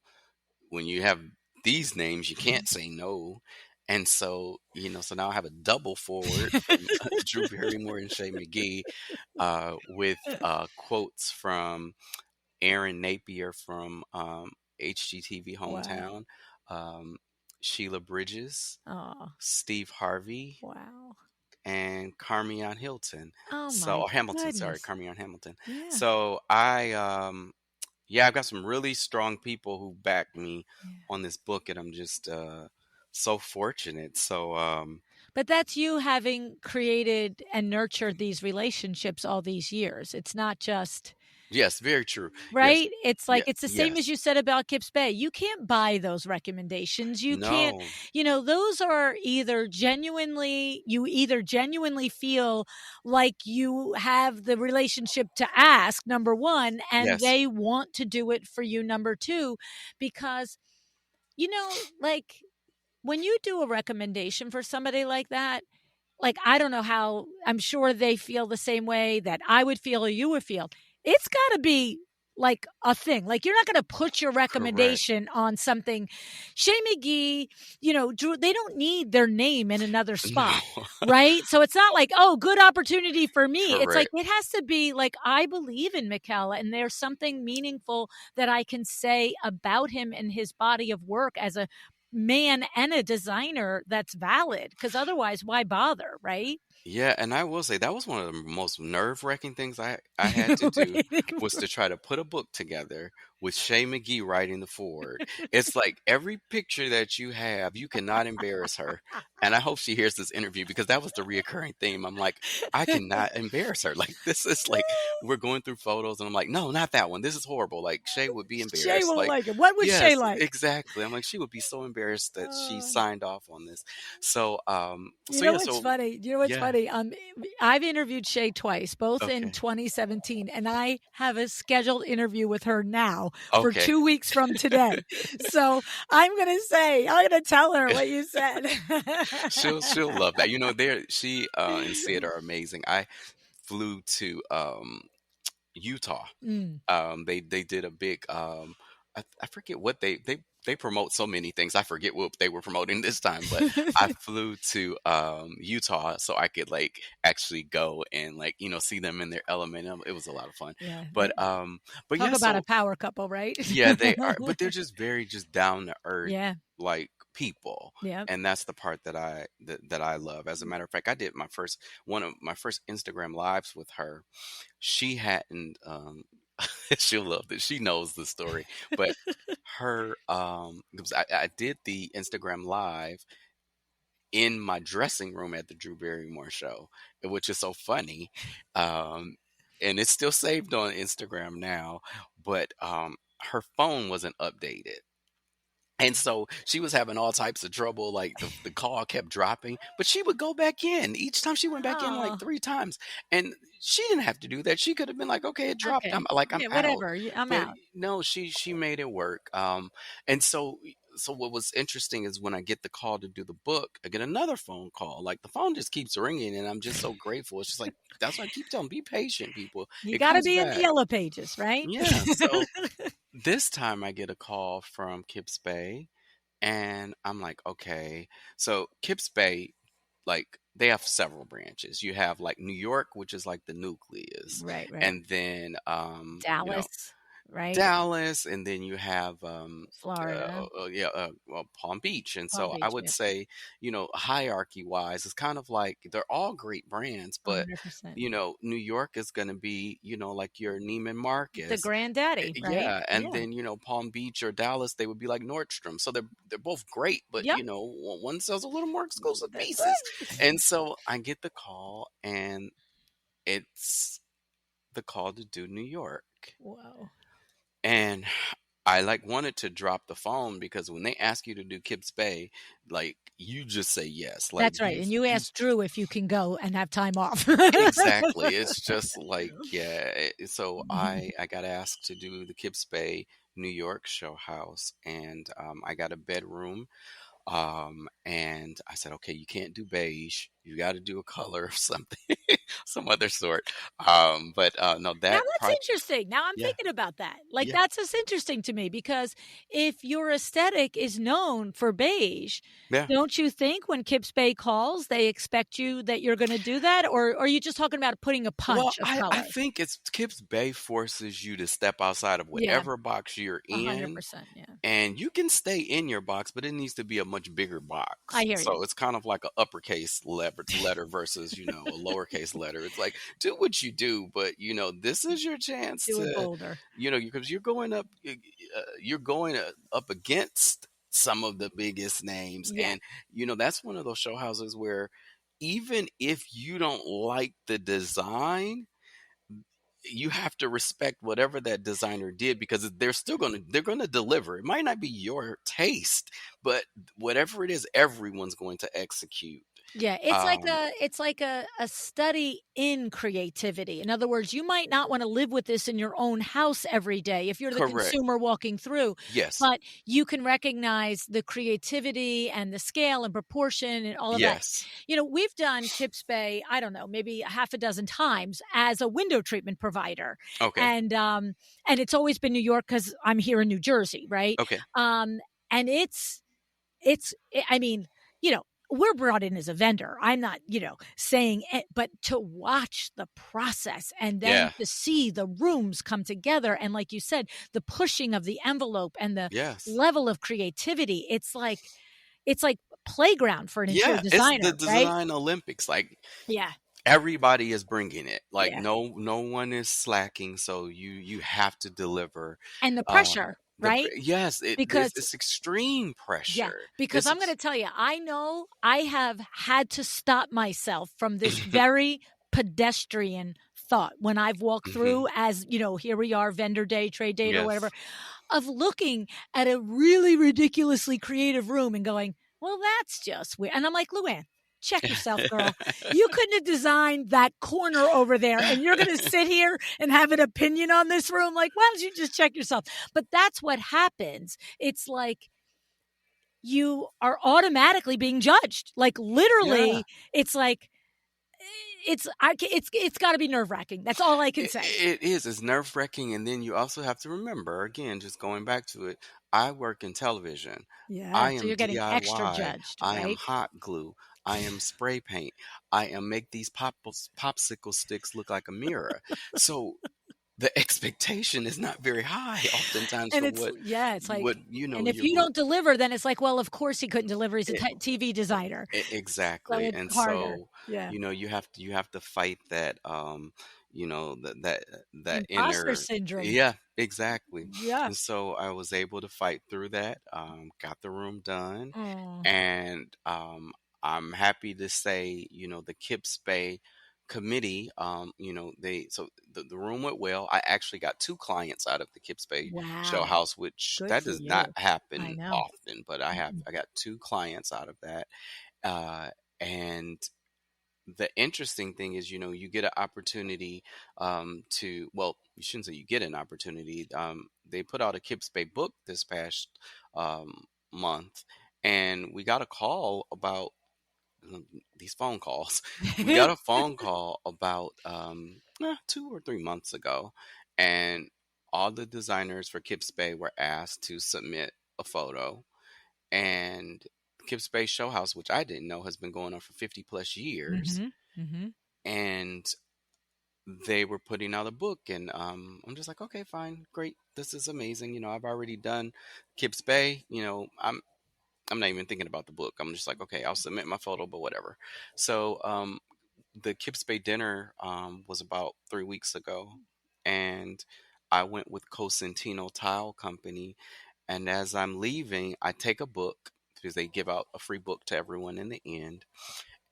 when you have these names, you can't say no." And so, so now I have a double forward from Drew Barrymore and Shay McGee, with quotes from Aaron Napier from HGTV Wow. Hometown, um, Sheila Bridges, Oh, Steve Harvey, wow. and Carmion Hilton. Oh So, my or Hamilton, sorry, goodness. Carmion Hamilton. Yeah. So yeah, I've got some really strong people who back me Yeah. on this book, and I'm just so fortunate. So But that's you having created and nurtured these relationships all these years. It's not just Yes, very true. Yes. Right? It's Yeah. like it's the same as Yes. you said about Kips Bay. You can't buy those recommendations. You can't, No. those are you either genuinely feel like you have the relationship to ask, number 1, and Yes. they want to do it for you, number 2, because, like, when you do a recommendation for somebody like that, like, I don't know how I'm sure they feel the same way that I would feel or you would feel. It's gotta be, like, a thing. Like, you're not gonna put your Correct. recommendation on something. Shay McGee, Drew, they don't need their name in another spot, No. right? So it's not like, "Oh, good opportunity for me." It's like, Correct. it has to be like, I believe in Mikel, and there's something meaningful that I can say about him and his body of work as a man and a designer that's valid, because otherwise, why bother, right? Yeah, and I will say that was one of the most nerve-wracking things I had to do was to try to put a book together with Shay McGee writing the forward. It's like every picture that you have, you cannot embarrass her. And I hope she hears this interview because that was the reoccurring theme. I'm like, I cannot embarrass her. Like this is like we're going through photos and I'm like, no, not that one. This is horrible. Like Shay would be Shay embarrassed. won't Like, like it. What would Shay yes, like? exactly. I'm like, she would be so embarrassed that she Uh, signed off on this. So you know yeah, what's so funny? You know what's yeah. funny? I've interviewed Shay twice, both in Okay. 2017, and I have a scheduled interview with her now for Okay. 2 weeks from today. So I'm gonna tell her what you said. She'll love that. You know, there she and Sid are amazing. I flew to Utah. Mm. They did a big I forget what they promote so many things. I forget what they were promoting this time, but I flew to Utah so I could like actually go and like, see them in their element. It was a lot of fun. Yeah, But talk yeah, about a so power couple, right? yeah, they are, but they're just very just down to earth, Yeah, like people, yeah. and that's the part that I love. As a matter of fact, I did one of my first Instagram lives with her. She hadn't, she'll love this. She knows the story, but her, because I did the Instagram live in my dressing room at the Drew Barrymore Show, which is so funny. Um, and it's still saved on Instagram now, but her phone wasn't updated. And so she was having all types of trouble. Like the call kept dropping, but she would go back in. Each time she went back in like Oh, 3 times. And she didn't have to do that. She could have been like, okay, it dropped. okay. I'm Yeah, out. whatever. I'm But out. no, she made it work. And so what was interesting is when I get the call to do the book, I get another phone call. Like the phone just keeps ringing and I'm just so grateful. It's just like that's why I keep telling be patient, people. You It gotta comes be in the back. yellow pages, right? Yeah. So this time I get a call from Kips Bay and I'm like, okay. So Kips Bay, like they have several branches. You have like New York, which is like the nucleus, Right, right. and then Dallas, right? Dallas, and then you have Florida, yeah, well, Palm Beach. And Palm so I Beach, would yeah, say, hierarchy wise, it's kind of like they're all great brands, but 100%. New York is going to be, like your Neiman The Marcus. granddaddy, right? Yeah, and Yeah. then Palm Beach or Dallas, they would be like Nordstrom. So they're both great, but Yep, one sells a little more exclusive that's pieces. right. And so I get the call, and it's the call to do New York, Whoa. and I like wanted to drop the phone because when they ask you to do Kips Bay, like you just say yes, like That's right, and you you asked Drew if you can go and have time off. exactly. It's just like, yeah. So I got asked to do the Kips Bay New York show house, and I got a bedroom. And I said, okay, you can't do beige. You got to do a color of something, some other sort. But no, Now that that's project, interesting. Now I'm yeah, thinking about that. Like, yeah, that's just interesting to me because if your aesthetic is known for beige, yeah. don't you think when Kips Bay calls, they expect you that you're gonna do that? Or are you just talking about putting a Well, punch of I color? think it's Kips Bay forces you to step outside of Yeah, whatever box you're in. 100%, yeah. And you can stay in your box, but it needs to be a much bigger I box. hear you. So it's kind of like a uppercase letter versus, a lowercase letter. It's like, do what you do, but this is your chance Do it to, bolder. because you're going up against some of the biggest names. Yeah. And, that's one of those show houses where even if you don't like the design, you have to respect whatever that designer did, because they're gonna deliver. It might not be your taste, but whatever it is, everyone's going to execute. Yeah, Um, it's like a study in creativity. In other words, you might not wanna live with this in your own house every day if you're the correct. consumer walking through, Yes. but you can recognize the creativity and the scale and proportion and all of that. Yes. You know, we've done Kips Bay, I don't know, maybe a half a dozen times as a window treatment provider, Okay. and, um, and it's always been New York because 'cause I'm here in New Jersey, right? Okay. And I mean, you know, we're brought in as a vendor. I'm not, saying it, but to watch the process and then Yeah. to see the rooms come together and like you said, the pushing of the envelope and the Yes. level of creativity, it's like playground for an interior Yeah. It's the designer, right? design Olympics. Like, Yeah. everybody is bringing it. Like, Yeah. no one is slacking. So you have to deliver. And the pressure, right? Yes, Because it's extreme yeah, pressure. because This I'm is gonna tell you, I know I have had to stop myself from this very pedestrian thought when I've walked Mhm. through as, here we are, vendor day, trade date, or whatever, Yes. of looking at a really ridiculously creative room and going, "Well, that's just weird." And I'm like, "Luann, check yourself, girl. You couldn't have designed that corner over there, and you're gonna sit here and have an opinion on this room? Like, why don't you just check yourself?" But that's what happens. It's like you are automatically being judged. Like, Yeah. literally, it's like, it's gotta be nerve-wracking. That's all I can say. It is. It's nerve-wracking, and then you also have to remember, again, just going back to it, I work in television. Yeah, I so am you're getting extra DIY. judged, I am right? hot glue. I am spray paint. I am make these popsicle sticks look like a mirror. So the expectation is not very high oftentimes And for it's yeah, it's like and if you're you going. don't deliver, then it's like, well, of course he couldn't deliver. He's a TV designer. So Exactly, it's and harder. so, Yeah. you have to fight that, that Imposter inner. syndrome. Yeah, exactly, Yeah. and so I was able to fight through that, got the room done, Oh, and, I'm happy to say, the Kips Bay committee, the room went well. I actually got 2 clients out of the Kips Bay show wow. house, which Good that for does not you. I happen know. often, but Mm-mm. I got 2 clients out of that. Uh, and the interesting thing is, you get an opportunity, well, you shouldn't say you get an opportunity. They put out a Kips Bay book this past month, and we got a call about these phone calls. We got a phone call about 2 or 3 months ago, and all the designers for Kips Bay were asked to submit a photo, and Kip Space Show House, which I didn't know has been going on for 50 plus years, Mhm. Mhm. and they were putting out a book, and I'm just like, okay, fine, great, this is amazing. I've already done Kips Bay. I'm not even thinking about the book. I'm just like, okay, I'll submit my photo, but whatever. So the Kips Bay dinner was about 3 weeks ago, and I went with Cosentino Tile Company. And as I'm leaving, I take a book because they give out a free book to everyone in the end.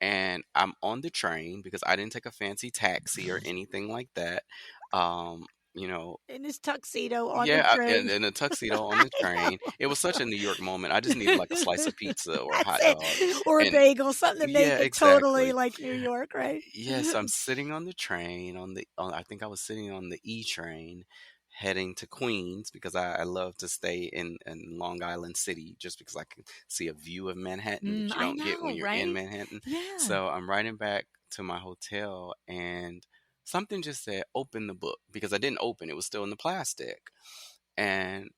And I'm on the train because I didn't take a fancy taxi or anything like that. Um, you know, In his tuxedo on the yeah, train. in a tuxedo on I the know. train. It was such a New York moment. I just needed like a slice of pizza or a That's hot dog. it. Or a And bagel, something to yeah, make it totally exactly. like New York, right? Yes, I'm sitting on the train I think I was sitting on the E train heading to Queens because I love to stay in Long Island City just because I can see a view of Manhattan, which you I don't get when know, you're in right? Manhattan. Yeah. So I'm riding back to my hotel, and something just said open the book because I didn't open it, was still in the plastic. And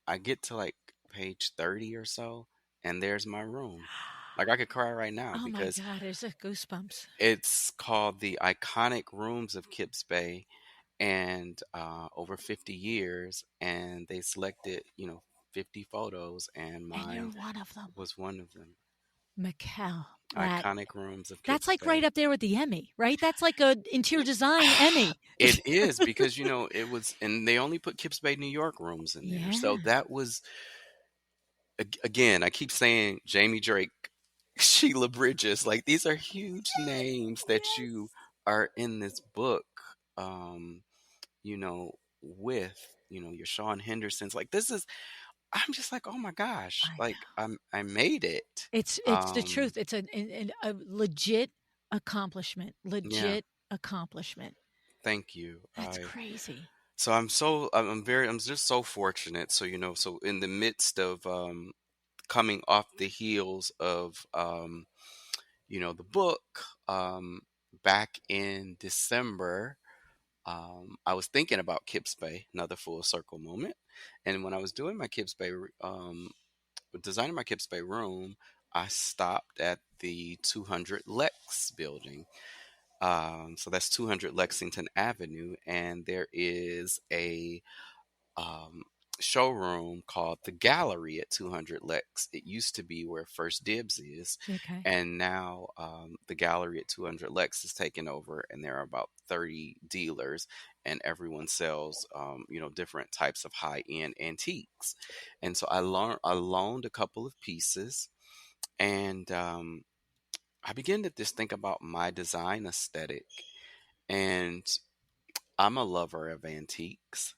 I get to like page 30 or so, and there's my room. Like, I could cry right now Oh my because god, there's a goosebumps. it's called the Iconic Rooms of Kips Bay, and over 50 years, and they selected 50 photos, and And you're mine one of them. was one of them. Mikel, Iconic Rooms of that's Kips like right Bay. up there with the Emmy, right? That's like a interior design Emmy. It is because it was, and they only put Kips Bay, New York rooms in there, so Yeah. that was, again, I keep saying Jamie Drake, Sheila Bridges, like, these are huge names that you Yes. are in this book. Um, you know, with, your Sean Henderson's. Like, this is, I'm just like, oh my gosh, I like know. I made it. It's the Um, truth. It's a legit accomplishment. yeah, Legit accomplishment. thank you. That's crazy. So I'm just so fortunate. So, so in the midst of, coming off the heels of, the book, back in December, I was thinking about Kips Bay, another full circle moment. And when I was doing my Kips Bay, designing my Kips Bay room, I stopped at the 200 Lex building. So that's 200 Lexington Avenue, and there is a, um, showroom called the Gallery at 200 Lex. It used to be where First Dibs is, Okay. and now, the Gallery at 200 Lex is taken over, and there are about 30 dealers, and everyone sells, different types of high end antiques. And so I loaned a couple of pieces, and, I began to just think about my design aesthetic, and I'm a lover of antiques.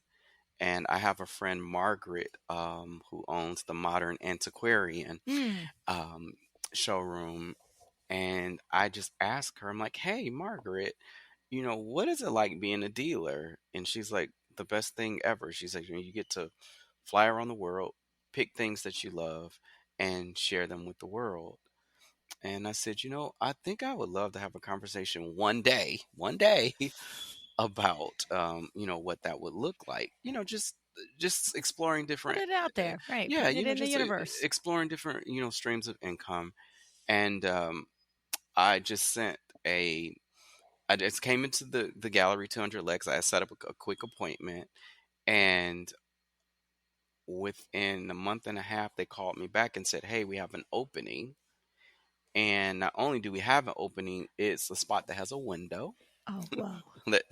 And I have a friend, Margaret, who owns the Modern Antiquarian, Mm. um, showroom. And I just asked her, I'm like, hey, Margaret, what is it like being a dealer? And she's like, the best thing ever. She's like, you get to fly around the world, pick things that you love, and share them with the world. And I said, I think I would love to have a conversation one day, about, what that would look like. Just exploring Put different, it out there. Right. yeah, Putting it in the just, universe. exploring different, streams of income. And, I just sent a I just came into the Gallery 200 Lex. I set up a quick appointment, and within a month and a half, they called me back and said, "Hey, we have an opening." And not only do we have an opening, it's a spot that has a window Oh, whoa. that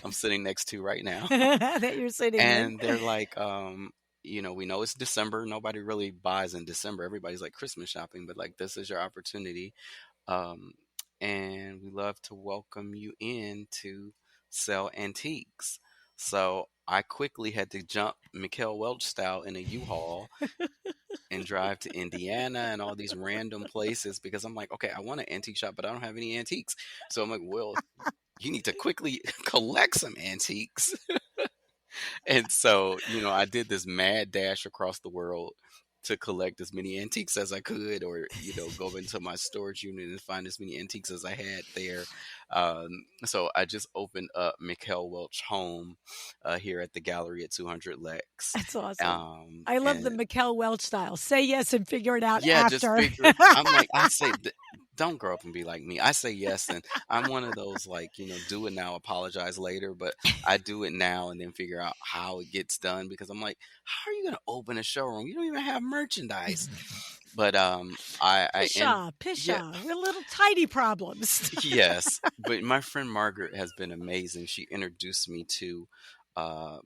I'm sitting next to right now. That you're sitting in. And they're like, we know it's December. Nobody really buys in December. Everybody's like Christmas shopping, but like, this is your opportunity. Um, and we love to welcome you in to sell antiques. So I quickly had to jump Mikel Welch style in a U-Haul and drive to Indiana and all these random places, because I'm like, okay, I want an antique shop, but I don't have any antiques. So I'm like, well, you need to quickly collect some antiques. And so, I did this mad dash across the world to collect as many antiques as I could, or, go into my storage unit and find as many antiques as I had there. So I just opened up Mikel Welch Home, here at the Gallery at 200 Lex. That's awesome. I love the And Mikel Welch style. Say yes and figure it out yeah, just after. figure. I'm like, I say, don't grow up and be like me. I say yes, and I'm one of those, like, do it now, apologize later. But I do it now and then figure out how it gets done, because I'm like, how are you gonna open a showroom? You don't even have merchandise. But, and Pishaw, yeah, pishaw. We're little tiny problems. yes. But my friend Margaret has been amazing. She introduced me to, uh,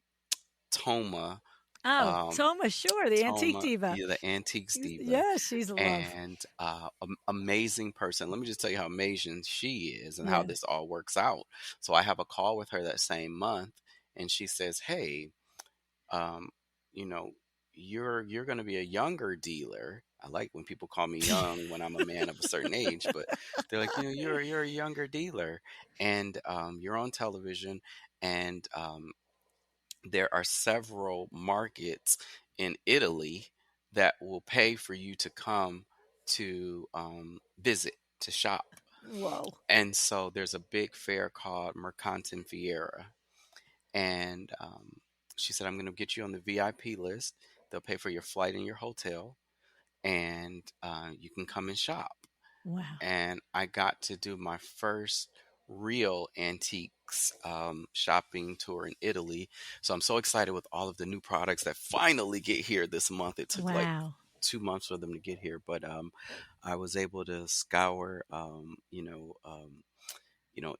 Toma. Oh, Um, Toma, sure, the antique Toma, diva. yeah, the Antiques Diva, Yeah, she's a love. and, amazing person. Let me just tell you how amazing she is and how Yeah. this all works out. So I have a call with her that same month, and she says, "Hey, um, you know, you're going to be a younger dealer." I like when people call me young when I'm a man of a certain age, but they're like, you're a younger dealer, and, you're on television, and, there are several markets in Italy that will pay for you to come to, visit, to shop. Whoa. And so there's a big fair called Mercantin Fiera. And, she said, I'm going to get you on the VIP list. They'll pay for your flight and your hotel, and, you can come and shop. Wow. And I got to do my first real antiques, shopping tour in Italy. So I'm so excited with all of the new products that finally get here this month. It took like Wow. 2 months for them to get here, but, I was able to scour,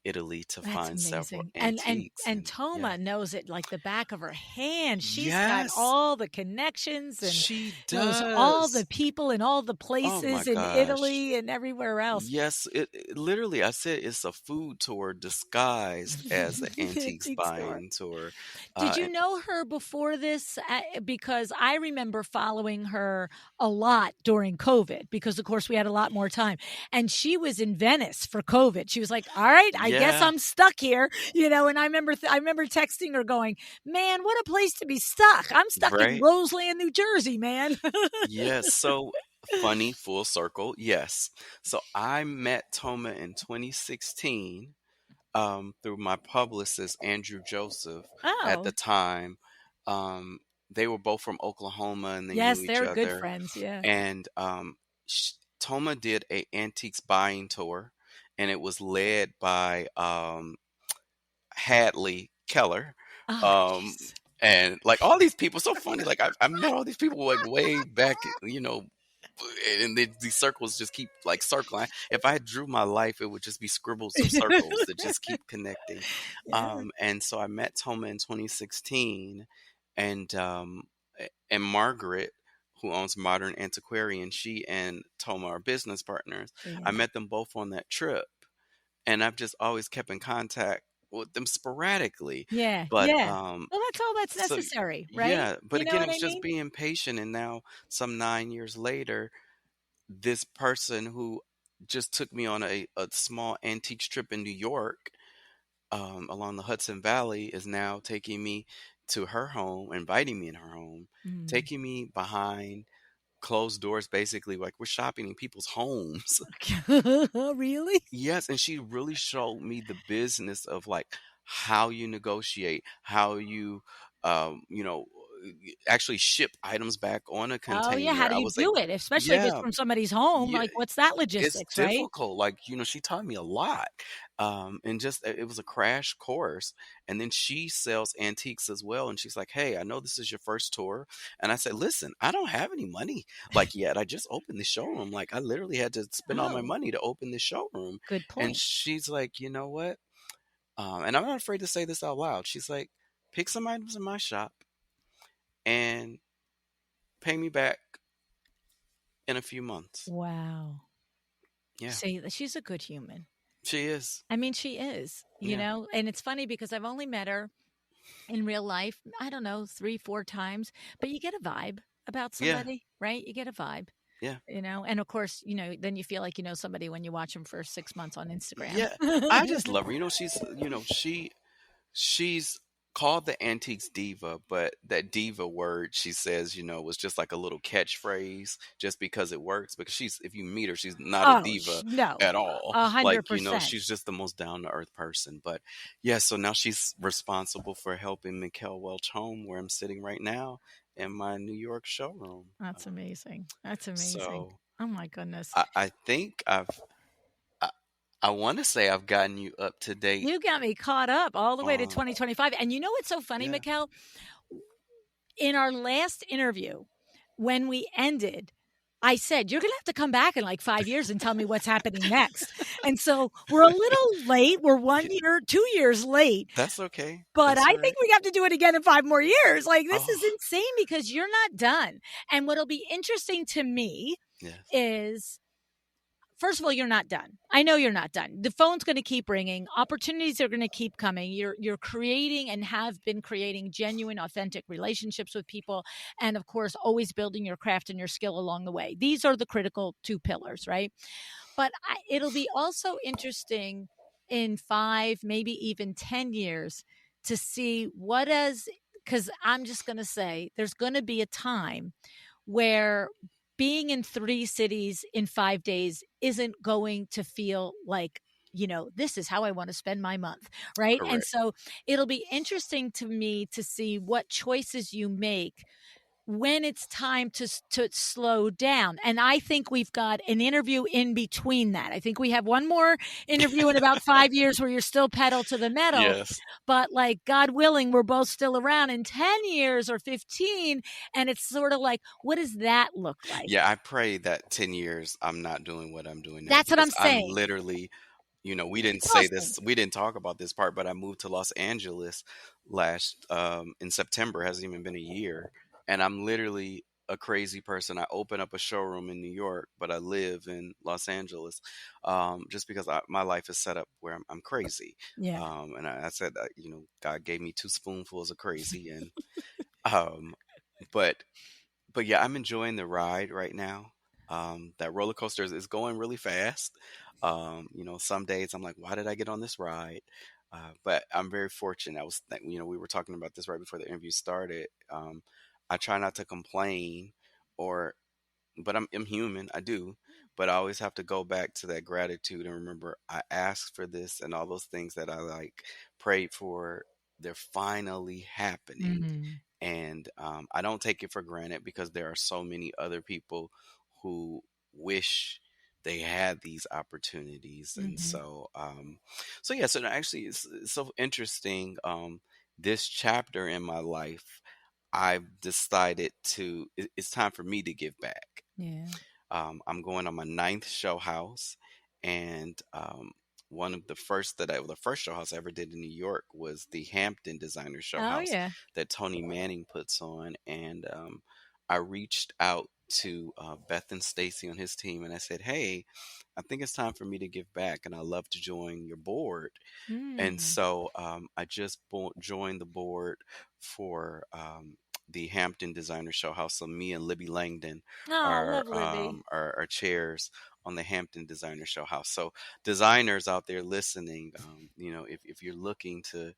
Italy to That's find several amazing. And and antiques. and And yeah. Toma knows it like the back of her hand. She's got Yes, all the connections and she knows all does. the people in all the Oh my places in gosh. Italy and everywhere else. Yes, it literally, I said it's a food tour disguised as an antiques Antique store. buying tour. Did you And know her before this? Because I remember following her a lot during COVID because, of course, we had a lot more time. And she was in Venice for COVID. She was like, "All right, I guess yeah, I'm stuck here," And I remember texting her, going, "Man, what a place to be stuck! I'm stuck in right? Roseland, New Jersey, man." Yes. So funny, full circle. Yes. So I met Toma in 2016 through my publicist, Andrew Joseph, at the Oh, time. Um, they were both from Oklahoma and they knew yes, each they're good other. friends. Yeah. And Toma did a antiques buying tour, and it was led by Hadley Keller. Oh, Um, jeez. and like all these people, so funny. Like I met all these people like way back, and these circles just keep like circling. If I drew my life, it would just be scribbles of circles that just keep connecting. Yeah. And so I met Toma in 2016, and and Margaret, who owns Modern Antiquarian, she and Toma are business partners. I Yeah. met them both on that trip, and I've just always kept in contact with them sporadically. Yeah. But Yeah. Well, that's all that's so necessary, right? yeah, but You know again, it what was I just mean? being patient. And now, some 9 years later, this person who just took me on a small antique trip in New York, along the Hudson Valley, is now taking me to her home, inviting me in her home, Mm. taking me behind closed doors, basically like we're shopping in people's homes. Really? Yes, and she really showed me the business of like how you negotiate, how you, actually ship items back on a Oh, yeah, how container. do I you was like, do it? Especially if it's yeah, from somebody's home, yeah, like, what's that it's logistics, right? difficult. Like, she taught me a lot. And just it was a crash course. And then she sells antiques as well. And she's like, "Hey, I know this is your first tour." And I said, "Listen, I don't have any money like yet. I just opened the showroom. Like, I literally had to spend all my Oh, money to open the showroom." good And point. she's like, "You know what?" And I'm not afraid to say this out loud. She's like, "Pick some items in my shop and pay me back in a few months." Wow. Yeah, See, she's a good human. she is. I mean, she is, Yeah, and it's funny because I've only met her in real life, I don't know, 3, 4 times, but you get a vibe about yeah, somebody, right? You get a vibe, yeah. and of course, then you feel like you know somebody when you watch them for 6 months on Instagram. Yeah, I just love her. She's called the antiques diva, but that diva word, she says, was just like a little catchphrase just because it works. Because if you meet her, she's not a Oh, diva no, at all. Like, 100%. she's just the most down to earth person. But yeah, so now she's responsible for helping Mikel Welch home, where I'm sitting right now in my New York showroom. That's amazing. That's amazing. So Oh my goodness. I think I, I want to say I've gotten you up to date You got me caught up all the way to on, 2025. And you know what's so funny, yeah, Mikkel? In our last interview, when we ended, I said, "You're going to have to come back in like 5 years and tell me what's happening next." And so we're a little late. We're 1 year, 2 years late, that's okay. but That's I all think right. we have to do it again in 5 more years. Like, this is Oh, insane because you're not done. And what'll be interesting to me yes. is, first of all, you're not done. I know you're not done. The phone's going to keep ringing. Opportunities are going to keep coming. You're creating and have been creating genuine, authentic relationships with people, and of course, always building your craft and your skill along the way. These are the critical 2 pillars, right? But it'll be also interesting in 5, maybe even 10 years, to see what does. Because I'm just going to say, there's going to be a time where being in 3 cities in 5 days isn't going to feel like, this is how I want to spend my month, right? And Correct. so it'll be interesting to me to see what choices you make when it's time to slow down. And I think we've got an interview in between that. I think we have one more interview in about 5 years where you're still pedal to the metal. Yes. But like, God willing, we're both still around in 10 years or 15. And it's sort of like, what does that look like? Yeah, I pray that 10 years I'm not doing what I'm doing now, That's what I'm because I'm saying. literally We didn't It's say awesome. this, we didn't talk about this part, but I moved to Los Angeles last in September. Hasn't even been a year, and I'm literally a crazy person. I open up a showroom in New York, but I live in Los Angeles, just because my life is set up where I'm crazy. Yeah. And I said, God gave me two spoonfuls of crazy, and um, but yeah, I'm enjoying the ride right now. That roller coaster is going really fast. Some days I'm like, why did I get on this ride? But I'm very fortunate. We were talking about this right before the interview started. I try not to complain, or but I'm human. I do, but I always have to go back to that gratitude and remember I asked for this, and all those things that I like prayed for, they're finally happening. Mm-hmm. And I don't take it for granted, because there are so many other people who wish they had these opportunities. And Mm-hmm. so yeah, so actually it's so interesting. This chapter in my life, I've decided it's time for me to give back. Yeah. I'm going on my ninth show house, and one of the first show house I ever did in New York was the Hampton Designer Show Oh House yeah. that Tony Manning puts on. And I reached out to Beth and Stacy on his team, and I said, "Hey, I think it's time for me to give back, and I'd love to join your board." And Mm. so I just joined the board for the Hampton Designer Show House. So me and Libby Langdon Oh, love Libby. are chairs on the Hampton Designer Show House. So designers out there listening, if you're looking to,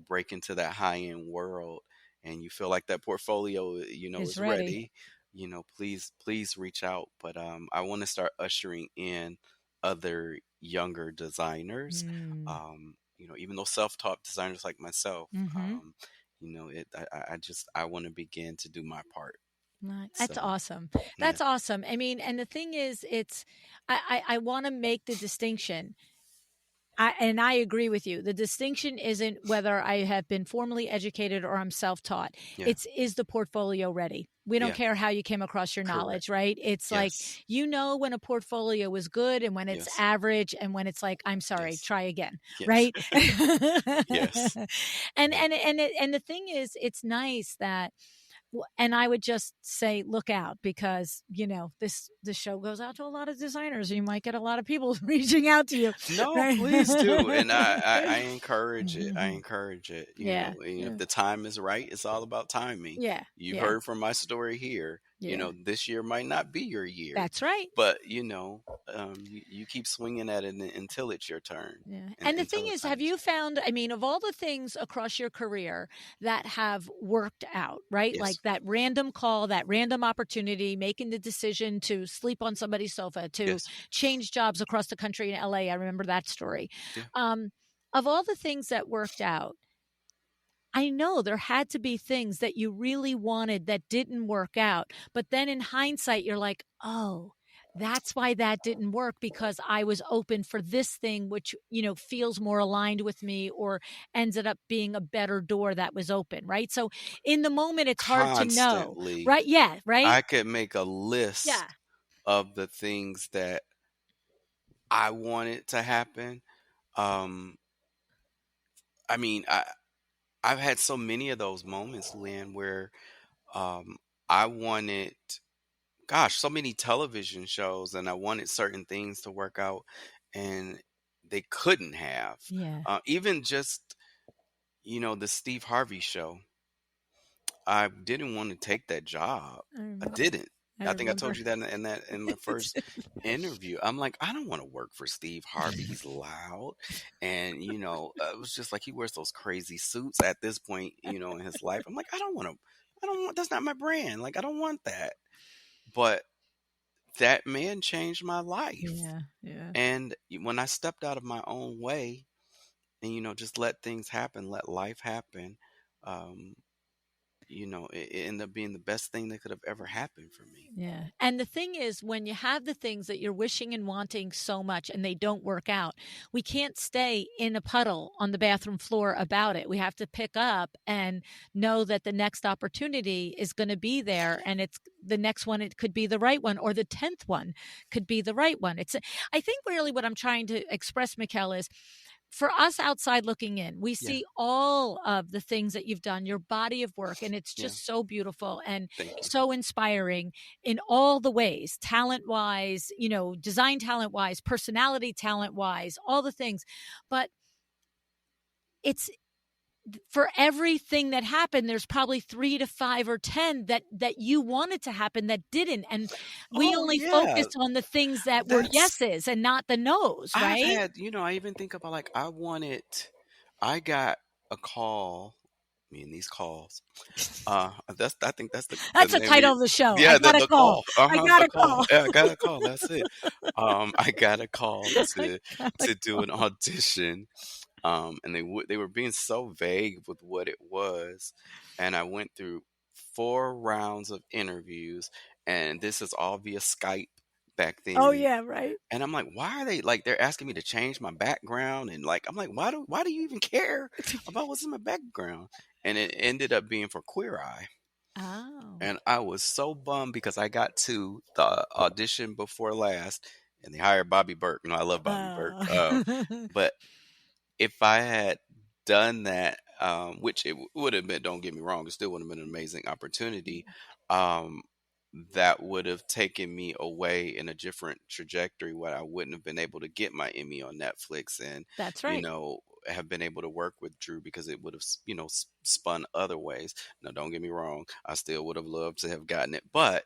break into that high end world, and you feel like that portfolio, Is is ready. ready, please reach out. But I want to start ushering in other younger designers, Mm. even though self-taught designers like myself, Mm-hmm. I want to begin to do my part. That's So awesome. yeah, That's awesome. I mean, and the thing is, I want to make the distinction. And I agree with you. The distinction isn't whether I have been formally educated or I'm self-taught. yeah, It's, is the portfolio ready? We don't yeah, care how you came across your correct. knowledge, right? It's like, Yes, when a portfolio is good and when it's yes, average and when it's like, I'm sorry, yes, try again, yes, right? yes, and yeah. and the thing is, it's nice that, and I would just say, look out, because this show goes out to a lot of designers. You might get a lot of people reaching out to you, No, right? please do, and I encourage it. I Mhm. encourage it. Yeah, And if yeah, the time is right, it's all about timing. yeah, You've yeah, heard from my story here. yeah. This year might not be your year, That's right. but you keep swinging at it until it's your turn, Yeah. and And the thing until the is, time have is you right. found, I mean, of all the things across your career that have worked out, right? Yes, Like that random call, that random opportunity, making the decision to sleep on somebody's sofa, to yes, change jobs across the country in LA. I remember that story. yeah. Um, of all the things that worked out, I know there had to be things that you really wanted that didn't work out. But then in hindsight, you're like, oh, that's why that didn't work, because I was open for this thing, which, feels more aligned with me, or ended up being a better door that was open. Right. So in the moment, it's hard to know. Constantly, Right. Yeah. Right. I could make a Yeah. list of the things that I wanted to happen. Um, I mean, I've had so many of those moments, Lynn, where um, I wanted, gosh, so many television shows, and I wanted certain things to work out, and they couldn't have. Yeah. Even just, the Steve Harvey show. I didn't want to take that job. I I remember. didn't. I I think I remember. told you that in my first interview. I'm like, I don't want to work for Steve Harvey. He's loud, and it was just like he wears those crazy suits at this point, in his life. I'm like, I don't want to. I don't want. That's not my brand. Like, I don't want that. But that man changed my life, Yeah. Yeah. and when I stepped out of my own way, and just let things happen, let life happen. Um, it ended up being the best thing that could have ever happened for me. Yeah. And the thing is, when you have the things that you're wishing and wanting so much and they don't work out, we can't stay in a puddle on the bathroom floor about it. We have to pick up and know that the next opportunity is going to be there. And it's the next one, it could be the right one, or the 10th one could be the right one. I think really what I'm trying to express, Mikel, is for us outside looking in, we Yeah, see all of the things that you've done, your body of work, and it's yeah. just so beautiful and Thank you. so inspiring in all the ways, talent wise, design talent wise, personality talent wise, all the things. But it's for everything that happened, there's probably 3 to 5 or 10 that you wanted to happen that didn't. And we Oh only yeah, focused on the things that were that's yeses and not the nos, I've right? had, I even think about like I got a call, me and these calls. I think that's the That's the name of title of the show. I yeah, got a the call. call. I Uh-huh, got the a call. call. Yeah, I got a call. That's it. I got a call I to got a do call. an audition. And they were being so vague with what it was, and I went through 4 rounds of interviews, and this is all via Skype back Oh, then. yeah, right. And I'm like, why are they like they're asking me to change my background? And like I'm like, why do you even care about what's in my background? And it ended up being for Queer Eye. Oh. And I was so bummed because I got to the audition before last and they hired Bobby Burke. I love Bobby Burke. Oh. But if I had done that, which it would have been, don't get me wrong, it still would have been an amazing opportunity. Um, that would have taken me away in a different trajectory where I wouldn't have been able to get my Emmy on Netflix and, That's you right. know, have been able to work with Drew because it would have, spun other ways. Now, don't get me wrong, I still would have loved to have gotten it, but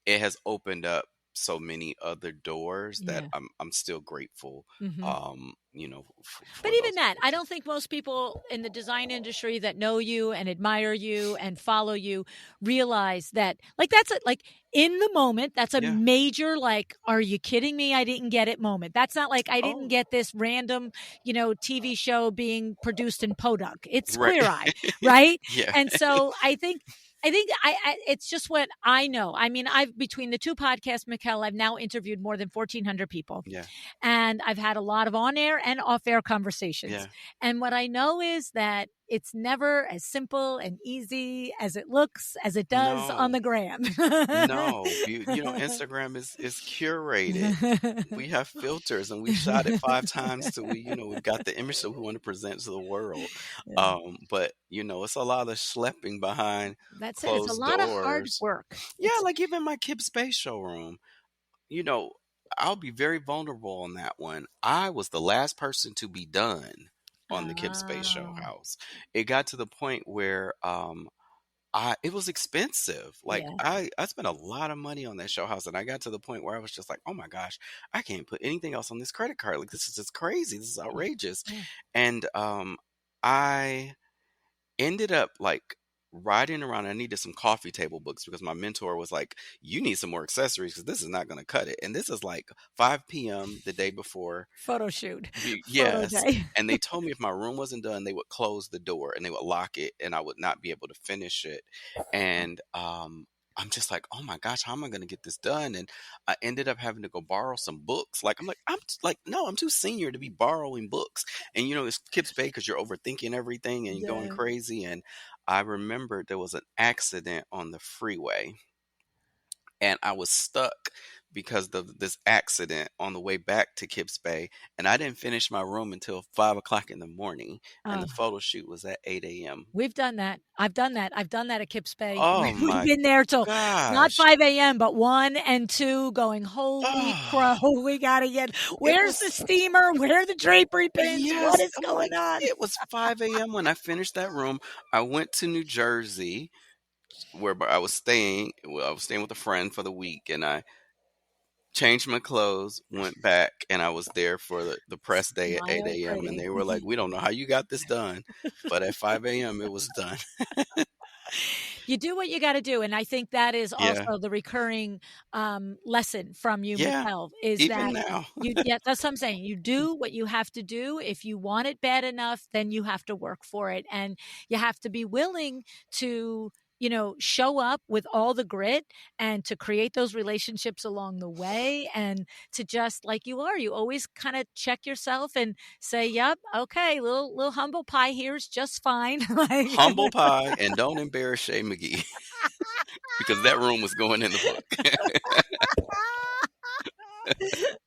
it has opened up so many other doors that Yeah. I'm still grateful, Mhm. for But even those that, I doors. don't think most people in the design industry that know you and admire you and follow you realize that, like, that's a, like, in the moment, that's a Yeah. major, like, are you kidding me? I didn't get it moment. That's not like I didn't Oh, get this random, TV show being produced in Podunk. It's right. Queer Eye, right? Yeah. And so I think it's just what I know. I mean, I've between the two podcasts, Mikkel, I've now interviewed more than 1,400 people. Yeah. And I've had a lot of on air and off air conversations. Yeah. And what I know is that it's never as simple and easy as it looks, as it does on No. the gram. No. Instagram is curated. We have filters and we shot it 5 times till we've got the image that we want to present to the world. Yeah. But it's a lot of schlepping behind That's it. It's a closed lot of hard doors. work. Yeah, It's like even my Kip Space showroom, you know, I'll be very vulnerable on that one. I was the last person to be done on the Kip Space Show oh, house. It got to the point where it was expensive. Like yeah. I spent a lot of money on that show house and I got to the point where I was just like, "Oh my gosh, I can't put anything else on this credit card. Like this is just crazy. This is outrageous." Yeah. And I ended up like riding around. I needed some coffee table books because my mentor was like, "You need some more accessories because this is not going to cut it." And this is like 5 p.m. the day before. Photo shoot. Photo Yes. day. And they told me if my room wasn't done, they would close the door and they would lock it and I would not be able to finish it. And I'm just like, oh my gosh, how am I going to get this done? And I ended up having to go borrow some books. Like, no, I'm too senior to be borrowing books. And, it's Kips Bay because you're overthinking everything and you're going Yeah. crazy. And I remembered there was an accident on the freeway and I was stuck because of this accident on the way back to Kips Bay, and I didn't finish my room until 5 o'clock in the morning, and Oh, the photo shoot was at 8 a.m. we've done that. I've done that. I've done that at Kips Bay. Oh We've my been there till not gosh! 5 a.m., but 1 and 2 going, holy crow, Oh, we got to get, it where's the was steamer? Where are the drapery pins? What yes. is I'm going like, on? it was 5 a.m. when I finished that room. I went to New Jersey where I was staying. Well, I was staying with a friend for the week, and I changed my clothes, went back, and I was there for the press day at Smile 8 a.m. And pretty. they were like, "We don't know how you got this done, but at 5 a.m. it was done." You do what you got to do. And I think that is Yeah, also the recurring lesson from you, yeah. Mikkel, is Even that now, yeah, that's what I'm saying. You do what you have to do. If you want it bad enough, then you have to work for it. And you have to be willing to, show up with all the grit and to create those relationships along the way, and to just like you always kind of check yourself and say, yep, okay, little humble pie here is just fine. Like, Humble pie, and don't embarrass Shay McGee because that room was going in the book.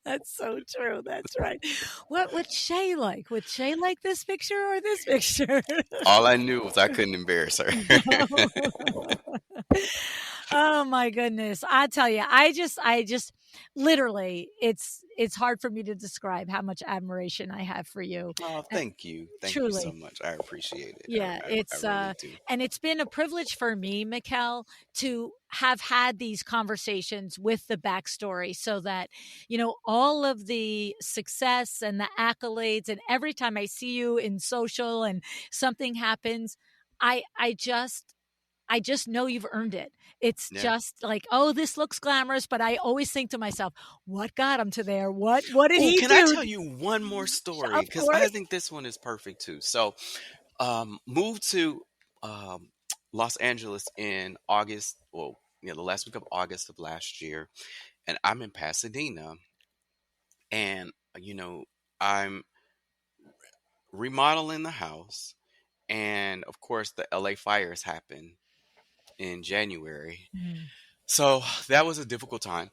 that's so true. That's right. What would Shay like? Would Shay like this picture or this picture? All I knew was I couldn't embarrass her. Oh my goodness. I tell you, I just literally it's hard for me to describe how much admiration I have for you. Oh, Uh, thank you. Thank you so Truly. much. I appreciate it. Yeah, I it's really do. and it's been a privilege for me, Mikel, to have had these conversations with the backstory so that, all of the success and the accolades, and every time I see you in social and something happens, I just know you've earned it. It's Yeah. just like, oh, this looks glamorous, but I always think to myself, what got him to there? What did Oh, he can I do? tell you one more story? Of Because I course. think this one is perfect too. So, moved to um, Los Angeles in August. Well, yeah, the last week of August of last year, and I'm in Pasadena, and I'm remodeling the house, and of course, the LA fires happened in January. Mm, So that was a difficult time.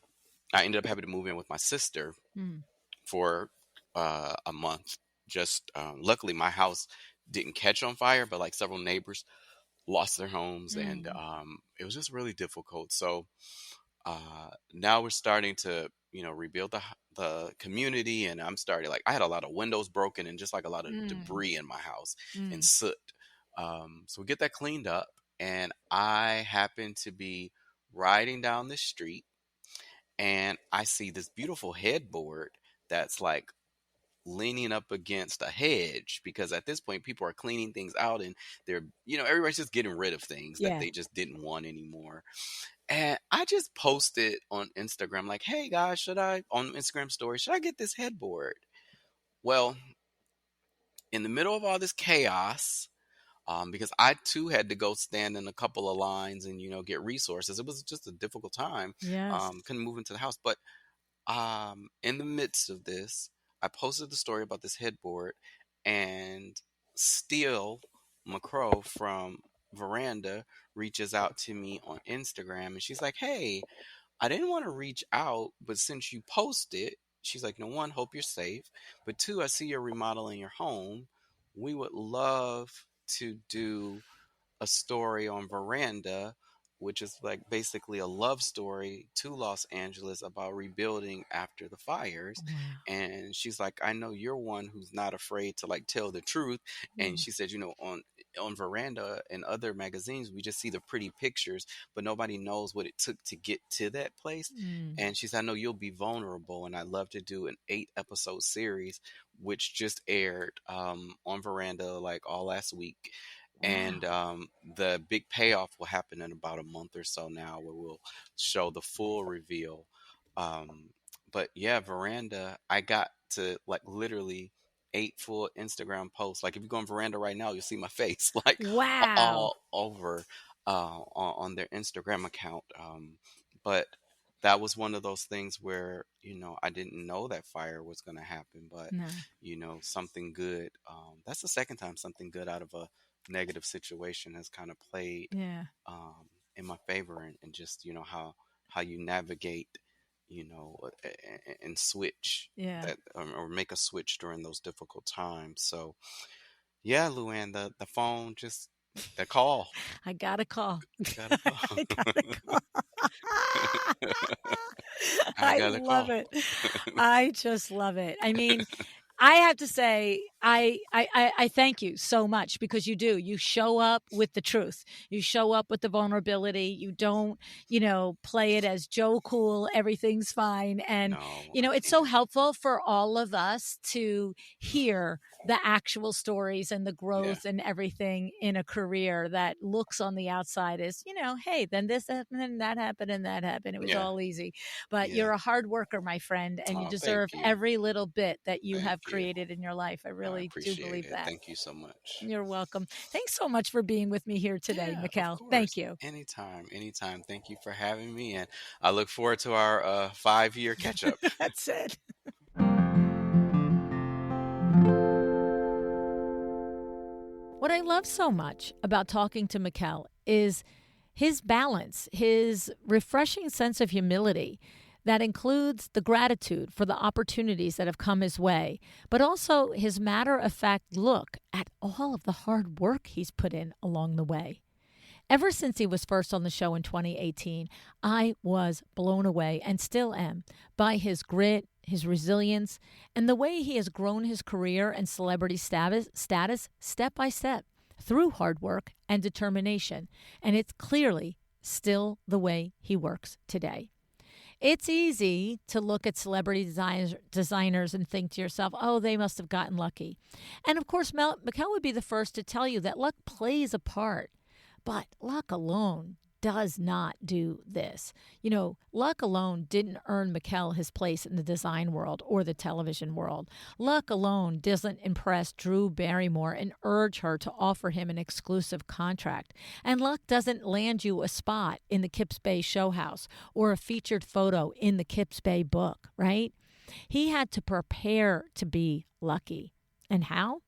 I ended up having to move in with my sister mm, for a month. Just luckily, my house didn't catch on fire, but like several neighbors lost their homes, and mm. it was just really difficult. So now we're starting to rebuild the community, and I'm starting, like, I had a lot of windows broken and just like a lot of Mm, debris in my house and mm. soot. So we get that cleaned up, and I happen to be riding down the street, and I see this beautiful headboard that's like leaning up against a hedge, because at this point people are cleaning things out, and they're everybody's just getting rid of things that Yeah. they just didn't want anymore. And I just posted on Instagram, like, hey guys, on Instagram story, should I get this headboard? Well, in the middle of all this chaos, because I too had to go stand in a couple of lines and get resources. It was just a difficult time. Yes. Couldn't move into the house, but in the midst of this, I posted the story about this headboard, and Steele McCrow from Veranda reaches out to me on Instagram, and she's like, hey, I didn't want to reach out, but since you posted, she's like, no, one, hope you're safe, but two, I see you're remodeling your home. We would love to do a story on Veranda, which is like basically a love story to Los Angeles about rebuilding after the fires. Wow. And she's like, I know you're one who's not afraid to like tell the truth. And Mm, she said, on Veranda and other magazines, we just see the pretty pictures, but nobody knows what it took to get to that place. mm. And she said, I know you'll be vulnerable, and I'd love to do an 8-episode series, which just aired on Veranda like all last week. And Wow. the big payoff will happen in about a month or so now, where we'll show the full reveal. Um, but yeah, Veranda, I got to like literally 8 full Instagram posts. Like if you go on Veranda right now, you'll see my face like Wow. all over on their Instagram account. But that was one of those things where I didn't know that fire was going to happen, but No. something good. That's the second time something good out of a negative situation has kind of played Yeah. in my favor, and just how you navigate, and switch Yeah. that, or make a switch during those difficult times. So yeah, Luann, the phone just the call. I got a call. I got a call. I got a call. I I got a love call. it. I just love it. I mean, I have to say, I thank you so much, because you do. You show up with the truth. You show up with the vulnerability. You don't, play it as Joe Cool, everything's fine. And, No, I it's so can't. helpful for all of us to hear the actual stories and the Yeah, growth and everything in a career that looks on the outside as, hey, then this happened and that happened and that happened. It was yeah, all easy. But yeah. you're a hard worker, my friend, and you Oh, deserve thank you. every little bit that you Thank have you. created in your life. I I really do appreciate believe it. that. Thank you so much. You're welcome. Thanks so much for being with me here today, Yeah, of Mikel. course. Thank you. Anytime, anytime. Thank you for having me, and I look forward to our 5-year catch up. That's it. What I love so much about talking to Mikel is his balance, his refreshing sense of humility that includes the gratitude for the opportunities that have come his way, but also his matter of fact look at all of the hard work he's put in along the way. Ever since he was first on the show in 2018, I was blown away and still am by his grit, his resilience, and the way he has grown his career and celebrity status step by step through hard work and determination. And it's clearly still the way he works today. It's easy to look at celebrity designers and think to yourself, oh, they must have gotten lucky. And of course, Mikel would be the first to tell you that luck plays a part. But luck alone does not do this. You know, luck alone didn't earn Mikel his place in the design world or the television world. Luck alone doesn't impress Drew Barrymore and urge her to offer him an exclusive contract. And luck doesn't land you a spot in the Kips Bay show house or a featured photo in the Kips Bay book, right? He had to prepare to be lucky. And how?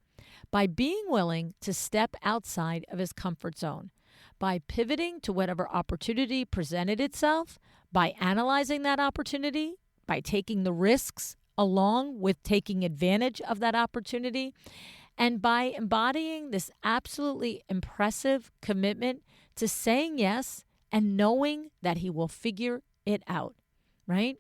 By being willing to step outside of his comfort zone, by pivoting to whatever opportunity presented itself, by analyzing that opportunity, by taking the risks along with taking advantage of that opportunity, and by embodying this absolutely impressive commitment to saying yes and knowing that he will figure it out, right?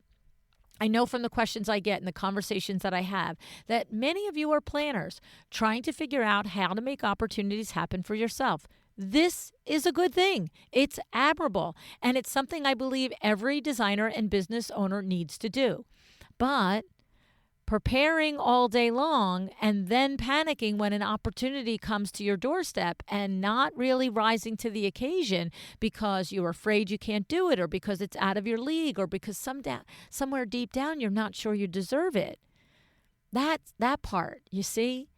I know from the questions I get and the conversations that I have that many of you are planners trying to figure out how to make opportunities happen for yourself. This is a good thing. It's admirable. And it's something I believe every designer and business owner needs to do. But preparing all day long and then panicking when an opportunity comes to your doorstep and not really rising to the occasion because you're afraid you can't do it or because it's out of your league or because somewhere deep down you're not sure you deserve it. That part, you see?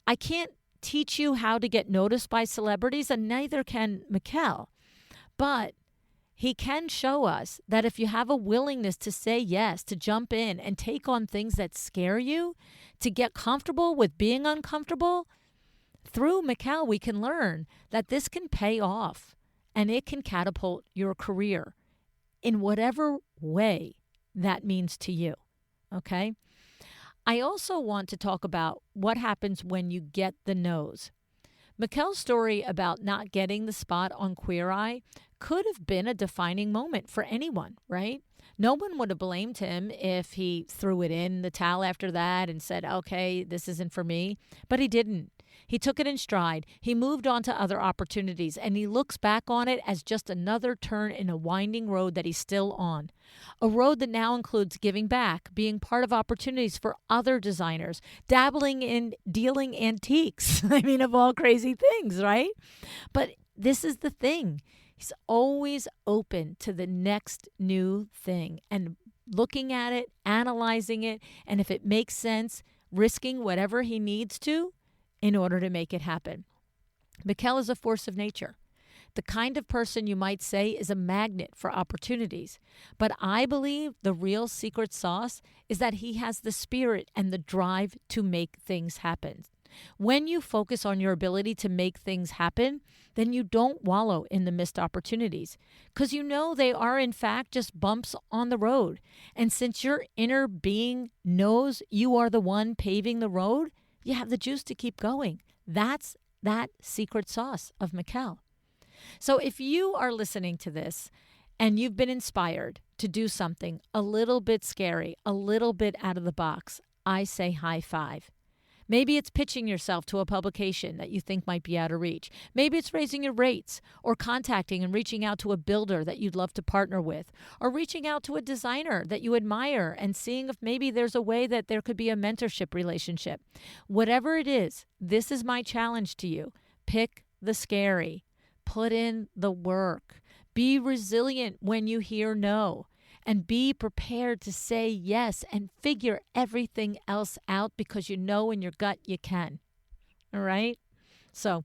I can't teach you how to get noticed by celebrities, and neither can Mikel. But he can show us that if you have a willingness to say yes, to jump in and take on things that scare you, to get comfortable with being uncomfortable, through Mikel, we can learn that this can pay off and it can catapult your career in whatever way that means to you. Okay? I also want to talk about what happens when you get the no's. Mikel's story about not getting the spot on Queer Eye could have been a defining moment for anyone, right? No one would have blamed him if he threw it in the towel after that and said, okay, this isn't for me. But he didn't. He took it in stride. He moved on to other opportunities, and he looks back on it as just another turn in a winding road that he's still on. A road that now includes giving back, being part of opportunities for other designers, dabbling in dealing antiques. I mean, of all crazy things, right? But this is the thing. He's always open to the next new thing and looking at it, analyzing it, and if it makes sense, risking whatever he needs to in order to make it happen. Mikel is a force of nature, the kind of person you might say is a magnet for opportunities. But I believe the real secret sauce is that he has the spirit and the drive to make things happen. When you focus on your ability to make things happen, then you don't wallow in the missed opportunities because you know they are in fact just bumps on the road. And since your inner being knows you are the one paving the road, you have the juice to keep going. That's that secret sauce of Mikel. So if you are listening to this and you've been inspired to do something a little bit scary, a little bit out of the box, I say high five. Maybe it's pitching yourself to a publication that you think might be out of reach. Maybe it's raising your rates or contacting and reaching out to a builder that you'd love to partner with, or reaching out to a designer that you admire and seeing if maybe there's a way that there could be a mentorship relationship. Whatever it is, this is my challenge to you. Pick the scary. Put in the work. Be resilient when you hear no. and be prepared to say yes and figure everything else out, because you know in your gut you can. All right? So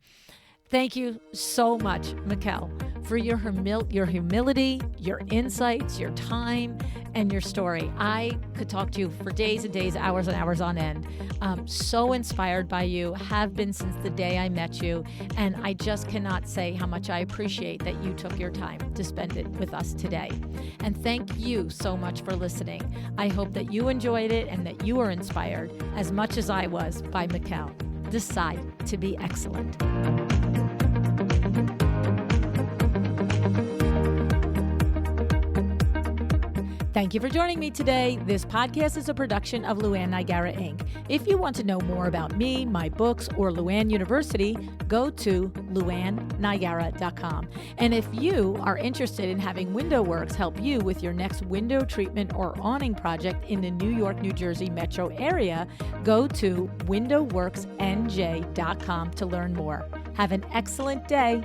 thank you so much, Mikel, for your humility, your insights, your time, and your story. I could talk to you for days and days, hours and hours on end. So inspired by you, have been since the day I met you, and I just cannot say how much I appreciate that you took your time to spend it with us today. And thank you so much for listening. I hope that you enjoyed it and that you are inspired as much as I was by Mikel. Decide to be excellent. Thank you for joining me today. This podcast is a production of Luann Nigara, Inc. If you want to know more about me, my books, or Luann University, go to luannnigara.com. And if you are interested in having WindowWorks help you with your next window treatment or awning project in the New York, New Jersey metro area, go to windowworksnj.com to learn more. Have an excellent day.